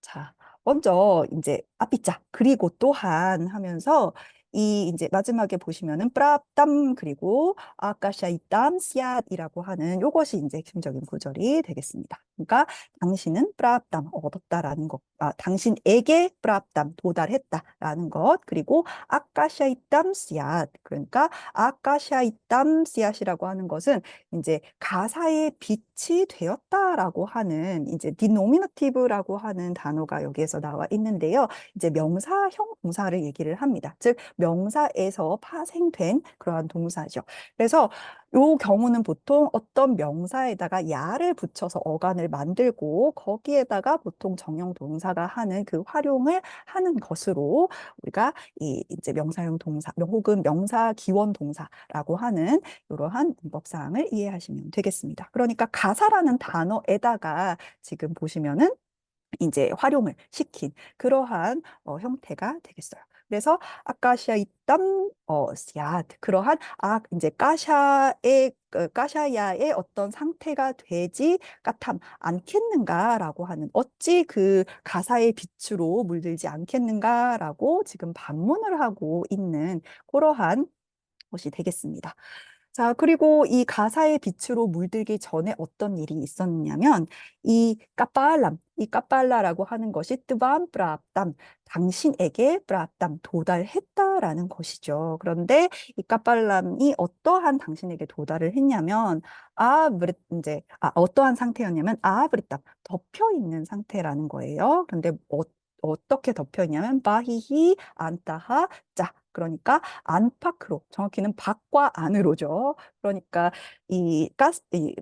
자, 먼저 이제 앞이자 그리고 또한 하면서 이 이제 마지막에 보시면은 프랍담 그리고 아까샤이땀 씨앗이라고 하는 요것이 이제 핵심적인 구절이 되겠습니다. 그러니까 당신은 프랍담 얻었다라는 것, 당신에게 프랍담 도달했다라는 것, 그리고 아까샤이땀 씨앗 그러니까 아까샤이땀 씨앗이라고 하는 것은 이제 가사의 빛이 되었다라고 하는 이제 디노미너티브라고 하는 단어가 여기에서 나와 있는데요. 이제 명사형 동사를 얘기를 합니다. 즉 명사에서 파생된 그러한 동사죠. 그래서 요 경우는 보통 어떤 명사에다가 야를 붙여서 어간을 만들고 거기에다가 보통 정형 동사가 하는 그 활용을 하는 것으로 우리가 이 이제 명사형 동사 혹은 명사 기원 동사라고 하는 이러한 문법 사항을 이해하시면 되겠습니다. 그러니까 가사라는 단어에다가 지금 보시면은 이제 활용을 시킨 그러한 형태가 되겠어요. 그래서 아카시아 이땀 씨앗 그러한 이제 까샤야의 어떤 상태가 되지 까탐 않겠는가라고 하는 어찌 그 가사의 빛으로 물들지 않겠는가라고 지금 반문을 하고 있는 그러한 것이 되겠습니다. 자, 그리고 이 가사의 빛으로 물들기 전에 어떤 일이 있었냐면, 이 까빨라라고 하는 것이 뜨밤 프라압담, 당신에게 프라압담, 도달했다라는 것이죠. 그런데 이 까빨람이 어떠한 당신에게 도달을 했냐면, 어떠한 상태였냐면, 아브리땀, 덮여 있는 상태라는 거예요. 그런데 어떻게 덮여 있냐면, 바히히 안타하 짜. 그러니까 안팎으로, 정확히는 밖과 안으로죠. 그러니까 이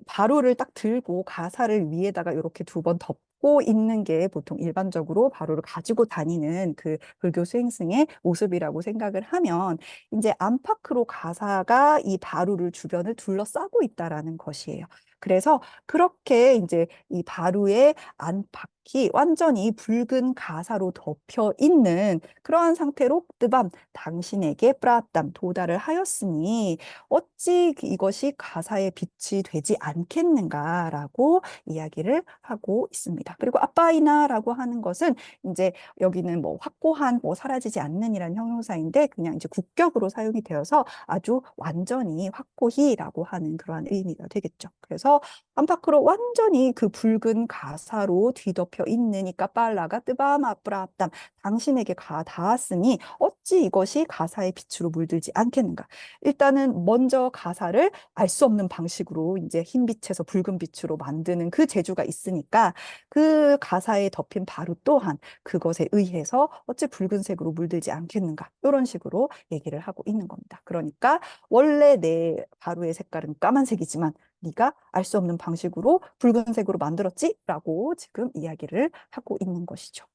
바로를 딱 들고 가사를 위에다가 이렇게 두 번 덮고 있는 게 보통 일반적으로 바로를 가지고 다니는 그 불교 수행승의 모습이라고 생각을 하면 이제 안팎으로 가사가 이 바루를 주변을 둘러싸고 있다라는 것이에요. 그래서 그렇게 이제 이 바루의 안팎이 완전히 붉은 가사로 덮여 있는 그러한 상태로 뜨밤 당신에게 프라땀 도달을 하였으니 어찌 이것이 가사의 빛이 되지 않겠는가라고 이야기를 하고 있습니다. 그리고 아빠이나라고 하는 것은 이제 여기는 뭐 확고한 뭐 사라지지 않는이라는 형용사인데 그냥 이제 국격으로 사용이 되어서 아주 완전히 확고히라고 하는 그러한 의미가 되겠죠. 그래서 안팎으로 완전히 그 붉은 가사로 뒤덮여 있으니까 빨라가 뜨바마프라땀 당신에게 닿았으니 어찌 이것이 가사의 빛으로 물들지 않겠는가. 일단은 먼저 가사를 알 수 없는 방식으로 이제 흰빛에서 붉은 빛으로 만드는 그 재주가 있으니까 그 가사에 덮인 바로 또한 그것에 의해서 어찌 붉은색으로 물들지 않겠는가. 이런 식으로 얘기를 하고 있는 겁니다. 그러니까 원래 내 바로의 색깔은 까만색이지만 네가 알 수 없는 방식으로 붉은색으로 만들었지? 라고 지금 이야기를 하고 있는 것이죠.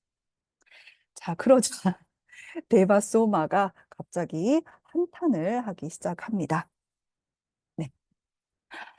자, 그러자 데바소마가 갑자기 한탄을 하기 시작합니다. 네.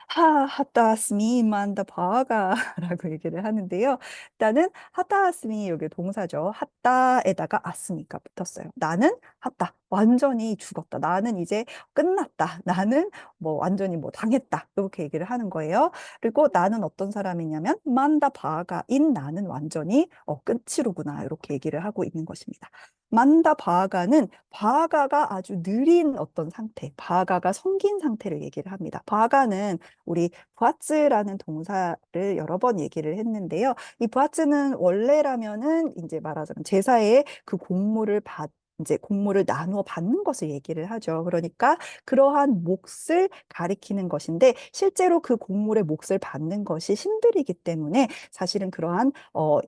하따스미 만다 바가라고 얘기를 하는데요. 일단은 하따스미 여기 동사죠. 하따에다가 아스미가 붙었어요. 나는 하따 완전히 죽었다. 나는 이제 끝났다. 나는 뭐 완전히 뭐 당했다. 이렇게 얘기를 하는 거예요. 그리고 나는 어떤 사람이냐면 만다 바가인 나는 완전히 끝이로구나. 이렇게 얘기를 하고 있는 것입니다. 만다 바가는 바가가 아주 느린 어떤 상태, 바가가 성긴 상태를 얘기를 합니다. 바가는 우리 부하츠라는 동사를 여러 번 얘기를 했는데요. 이 부하츠는 원래라면은 이제 말하자면 제사에 그 공물을 이제 공물을 나누어 받는 것을 얘기를 하죠. 그러니까 그러한 몫을 가리키는 것인데 실제로 그 공물의 몫을 받는 것이 신들이기 때문에 사실은 그러한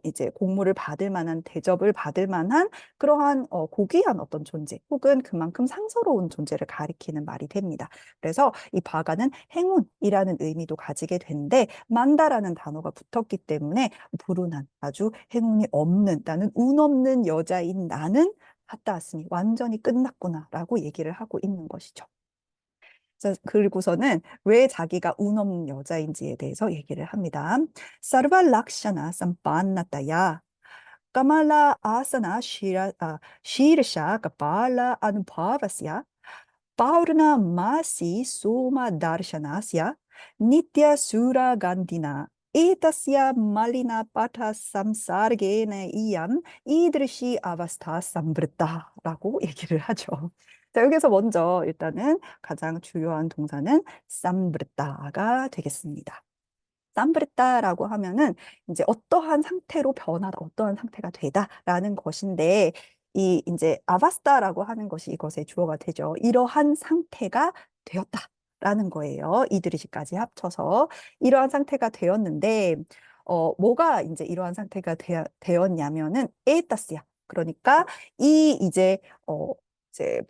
이제 공물을 받을 만한 대접을 받을 만한 그러한 고귀한 어떤 존재 혹은 그만큼 상서로운 존재를 가리키는 말이 됩니다. 그래서 이 바가는 행운이라는 의미도 가지게 되는데 만다라는 단어가 붙었기 때문에 불운한 아주 행운이 없는 나는 운 없는 여자인 나는 갔다 왔으니 완전히 끝났구나라고 얘기를 하고 있는 것이죠. 그리고서는 왜 자기가 운 없는 여자인지에 대해서 얘기를 합니다. 사르바 락샤나 삼빤나타야 까말라 아사나 शीर्षा कपाला अनुभावस्य पावरना मासी सोमा दार्शनास्य नित्य सूरा गांधिना एतस्य मलिना पाठ samsar게ன 이얌 이드르시 아바스타 삼브르타라고 얘기를 하죠. 자, 여기서 먼저 일단은 가장 중요한 동사는 삼브르타가 되겠습니다. 쌈브레타라고 하면은 이제 어떠한 상태로 변하다, 어떠한 상태가 되다라는 것인데 이 이제 아바스타라고 하는 것이 이것의 주어가 되죠. 이러한 상태가 되었다라는 거예요. 이들이시까지 합쳐서 이러한 상태가 되었는데 뭐가 이제 이러한 상태가 되었냐면은 에따스야. 그러니까 이 이제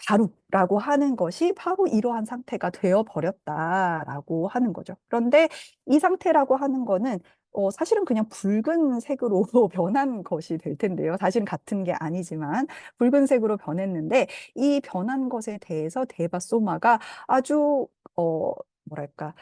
바로라고 하는 것이 바로 이러한 상태가 되어 버렸다라고 하는 거죠. 그런데 이 상태라고 하는 거는 사실은 그냥 붉은색으로 변한 것이 될 텐데요. 사실은 같은 게 아니지만 붉은색으로 변했는데 이 변한 것에 대해서 데바소마가 아주 뭐랄까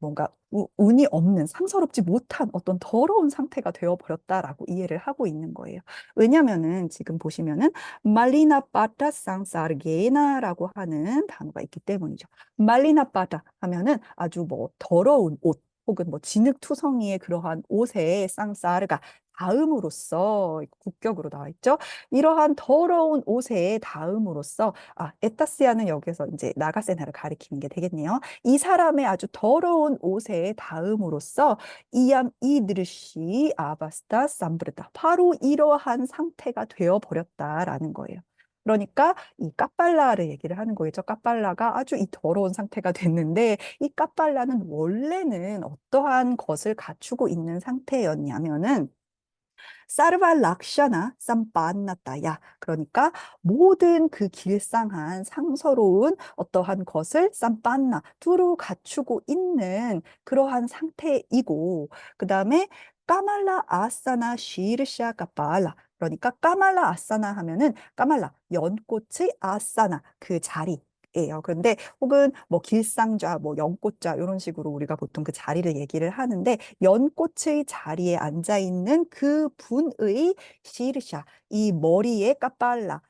뭔가 운이 없는 상서롭지 못한 어떤 더러운 상태가 되어버렸다라고 이해를 하고 있는 거예요. 왜냐면은 지금 보시면은 말리나 빠따 상사르게나라고 하는 단어가 있기 때문이죠. 말리나 빠따 하면은 아주 뭐 더러운 옷 혹은 뭐 진흙투성이의 그러한 옷에 쌍싸르가 닿음으로써 국격으로 나와 있죠. 이러한 더러운 옷에 닿음으로써 에타시아는 여기서 이제 나가세나를 가리키는 게 되겠네요. 이 사람의 아주 더러운 옷에 닿음으로써 이암 이드르시 아바스타 삼브르다 바로 이러한 상태가 되어 버렸다라는 거예요. 그러니까 이 까빨라를 얘기를 하는 거겠죠. 까빨라가 아주 이 더러운 상태가 됐는데 이 까빨라는 원래는 어떠한 것을 갖추고 있는 상태였냐면은 사르발 락샤나 쌈빤나따야. 그러니까 모든 그 길상한 상서로운 어떠한 것을 쌈빤나 두루 갖추고 있는 그러한 상태이고 그 다음에 까말라 아사나 시르샤 까빨라. 그러니까 까말라 아사나 하면은 까말라 연꽃의 아사나 그 자리. 예요. 그런데 혹은 뭐 길상좌, 뭐 연꽃좌 이런 식으로 우리가 보통 그 자리를 얘기를 하는데 연꽃의 자리에 앉아 있는 그 분의 시르샤, 이 머리에 까빨라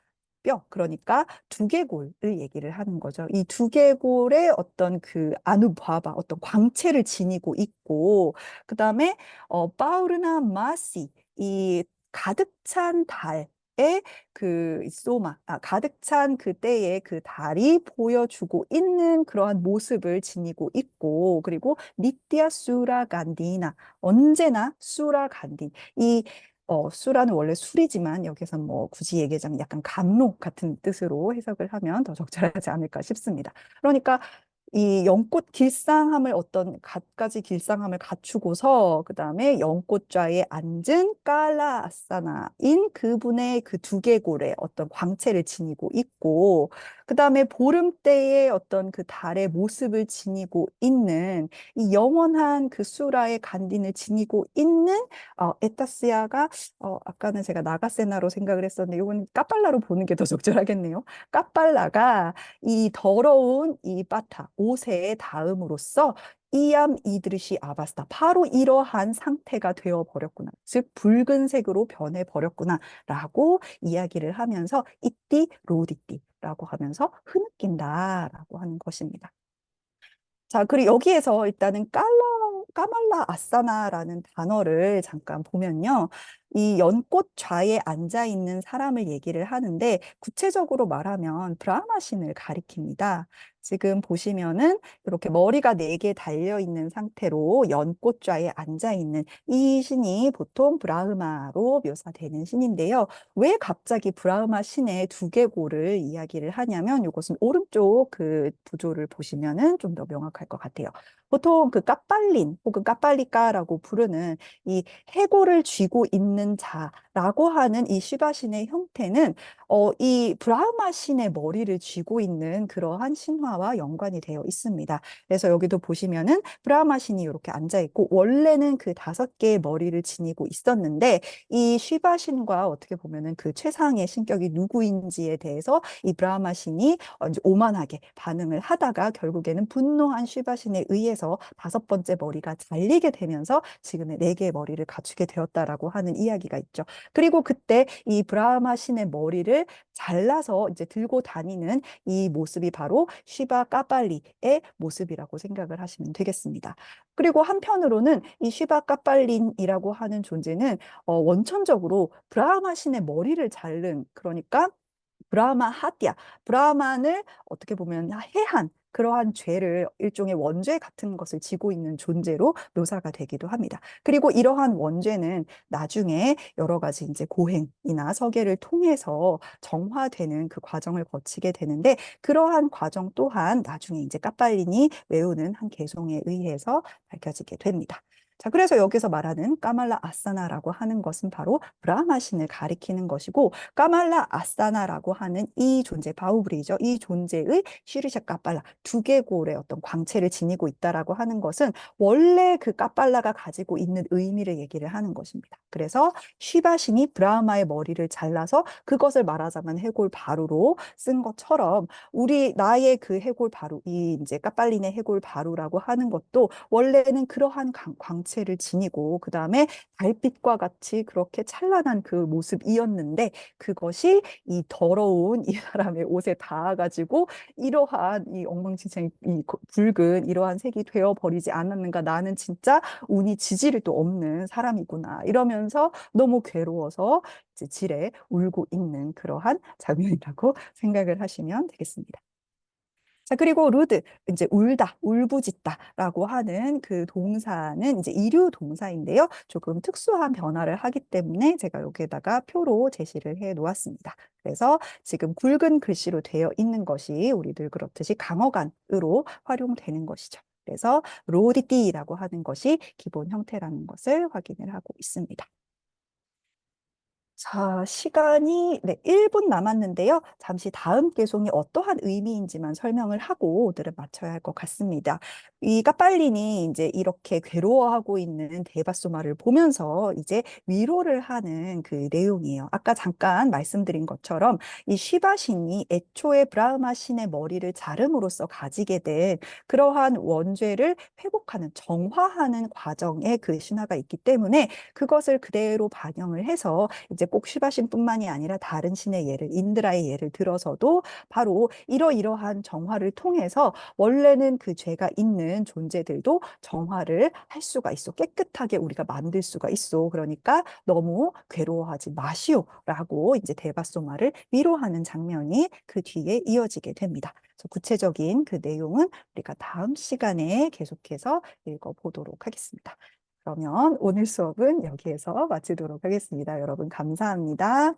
뼈, 그러니까 두개골을 얘기를 하는 거죠. 이 두개골의 어떤 그 아누바바, 어떤 광채를 지니고 있고, 그 다음에 파우르나 마시, 이 가득 찬 달에 그 소마, 가득 찬 그때의 그 달이 보여주고 있는 그러한 모습을 지니고 있고, 그리고 니띠아 수라 간디나, 언제나 수라 간디. 이 수라는 원래 술이지만 여기서 뭐 굳이 얘기하자면 약간 감록 같은 뜻으로 해석을 하면 더 적절하지 않을까 싶습니다. 그러니까 이 연꽃 길상함을 어떤 갖가지 길상함을 갖추고서 그 다음에 연꽃좌에 앉은 깔라 아사나인 그분의 그 두개골에 어떤 광채를 지니고 있고 그 다음에 보름대의 어떤 그 달의 모습을 지니고 있는 이 영원한 그 수라의 간딘을 지니고 있는 에타시아가 아까는 제가 나가세나로 생각을 했었는데 이건 까빨라로 보는 게 더 적절하겠네요. 까빨라가 이 더러운 이 바타 옷에 닿음으로써 이암 이드르시 아바스타 바로 이러한 상태가 되어 버렸구나. 즉 붉은색으로 변해 버렸구나라고 이야기를 하면서 이띠 로디띠라고 하면서 흐느낀다라고 하는 것입니다. 자, 그리고 여기에서 일단은 까말라 아사나라는 단어를 잠깐 보면요. 이 연꽃 좌에 앉아 있는 사람을 얘기를 하는데 구체적으로 말하면 브라흐마 신을 가리킵니다. 지금 보시면은 이렇게 머리가 네 개 달려 있는 상태로 연꽃 좌에 앉아 있는 이 신이 보통 브라흐마로 묘사되는 신인데요. 왜 갑자기 브라흐마 신의 두개골을 이야기를 하냐면 이것은 오른쪽 그 구조를 보시면은 좀 더 명확할 것 같아요. 보통 그 까빨린 혹은 까빨리까라고 부르는 이 해골을 쥐고 있는 자라고 하는 이 시바신의 형태는 이 브라흐마 신의 머리를 쥐고 있는 그러한 신화와 연관이 되어 있습니다. 그래서 여기도 보시면은 브라흐마 신이 이렇게 앉아 있고 원래는 그 5개의 머리를 지니고 있었는데 이 시바신과 어떻게 보면은 그 최상의 신격이 누구인지에 대해서 이 브라흐마 신이 이제 오만하게 반응을 하다가 결국에는 분노한 시바신에 의해서 5번째 머리가 잘리게 되면서 지금의 4개의 머리를 갖추게 되었다라고 하는 이야기가 있죠. 그리고 그때 이 브라흐마 신의 머리를 잘라서 이제 들고 다니는 이 모습이 바로 시바 까빨리의 모습이라고 생각을 하시면 되겠습니다. 그리고 한편으로는 이 시바 까빨린이라고 하는 존재는 원천적으로 브라흐마 신의 머리를 자른 그러니까 브라마 하띠아, 브라만을 어떻게 보면 해한 그러한 죄를 일종의 원죄 같은 것을 지고 있는 존재로 묘사가 되기도 합니다. 그리고 이러한 원죄는 나중에 여러 가지 이제 고행이나 서계를 통해서 정화되는 그 과정을 거치게 되는데 그러한 과정 또한 나중에 이제 까빨린이 외우는 한 개송에 의해서 밝혀지게 됩니다. 자, 그래서 여기서 말하는 까말라 아싸나라고 하는 것은 바로 브라마 신을 가리키는 것이고, 까말라 아싸나라고 하는 이 존재, 바우브리죠. 이 존재의 시리샤 까빨라, 두개골의 어떤 광채를 지니고 있다라고 하는 것은 원래 그 까빨라가 가지고 있는 의미를 얘기를 하는 것입니다. 그래서 쉬바 신이 브라마의 머리를 잘라서 그것을 말하자면 해골 바루로 쓴 것처럼 나의 그 해골 바루, 이 이제 까빨린의 해골 바루라고 하는 것도 원래는 그러한 광채를 지니고 그 다음에 달빛과 같이 그렇게 찬란한 그 모습이었는데 그것이 이 더러운 이 사람의 옷에 닿아가지고 이러한 이 엉망진창 이 붉은 이러한 색이 되어버리지 않았는가. 나는 진짜 운이 지지를 또 없는 사람이구나. 이러면서 너무 괴로워서 이제 지레 울고 있는 그러한 장면이라고 생각을 하시면 되겠습니다. 자, 그리고 루드, 이제 울다, 울부짖다라고 하는 그 동사는 이제 이류 동사인데요. 조금 특수한 변화를 하기 때문에 제가 여기에다가 표로 제시를 해 놓았습니다. 그래서 지금 굵은 글씨로 되어 있는 것이 우리들 그렇듯이 강어간으로 활용되는 것이죠. 그래서 로디띠라고 하는 것이 기본 형태라는 것을 확인을 하고 있습니다. 자, 시간이 네, 1분 남았는데요. 잠시 다음 개송이 어떠한 의미인지만 설명을 하고 오늘은 마쳐야 할 것 같습니다. 이 까빨린이 이제 이렇게 괴로워하고 있는 데바소마를 보면서 이제 위로를 하는 그 내용이에요. 아까 잠깐 말씀드린 것처럼 이 쉬바신이 애초에 브라흐마 신의 머리를 자름으로써 가지게 된 그러한 원죄를 회복하는, 정화하는 과정에 그 신화가 있기 때문에 그것을 그대로 반영을 해서 이제 꼭 슈바신뿐만이 아니라 다른 신의 예를 인드라의 예를 들어서도 바로 이러이러한 정화를 통해서 원래는 그 죄가 있는 존재들도 정화를 할 수가 있어. 깨끗하게 우리가 만들 수가 있어. 그러니까 너무 괴로워하지 마시오라고 이제 데바소마를 위로하는 장면이 그 뒤에 이어지게 됩니다. 그래서 구체적인 그 내용은 우리가 다음 시간에 계속해서 읽어보도록 하겠습니다. 그러면 오늘 수업은 여기에서 마치도록 하겠습니다. 여러분 감사합니다.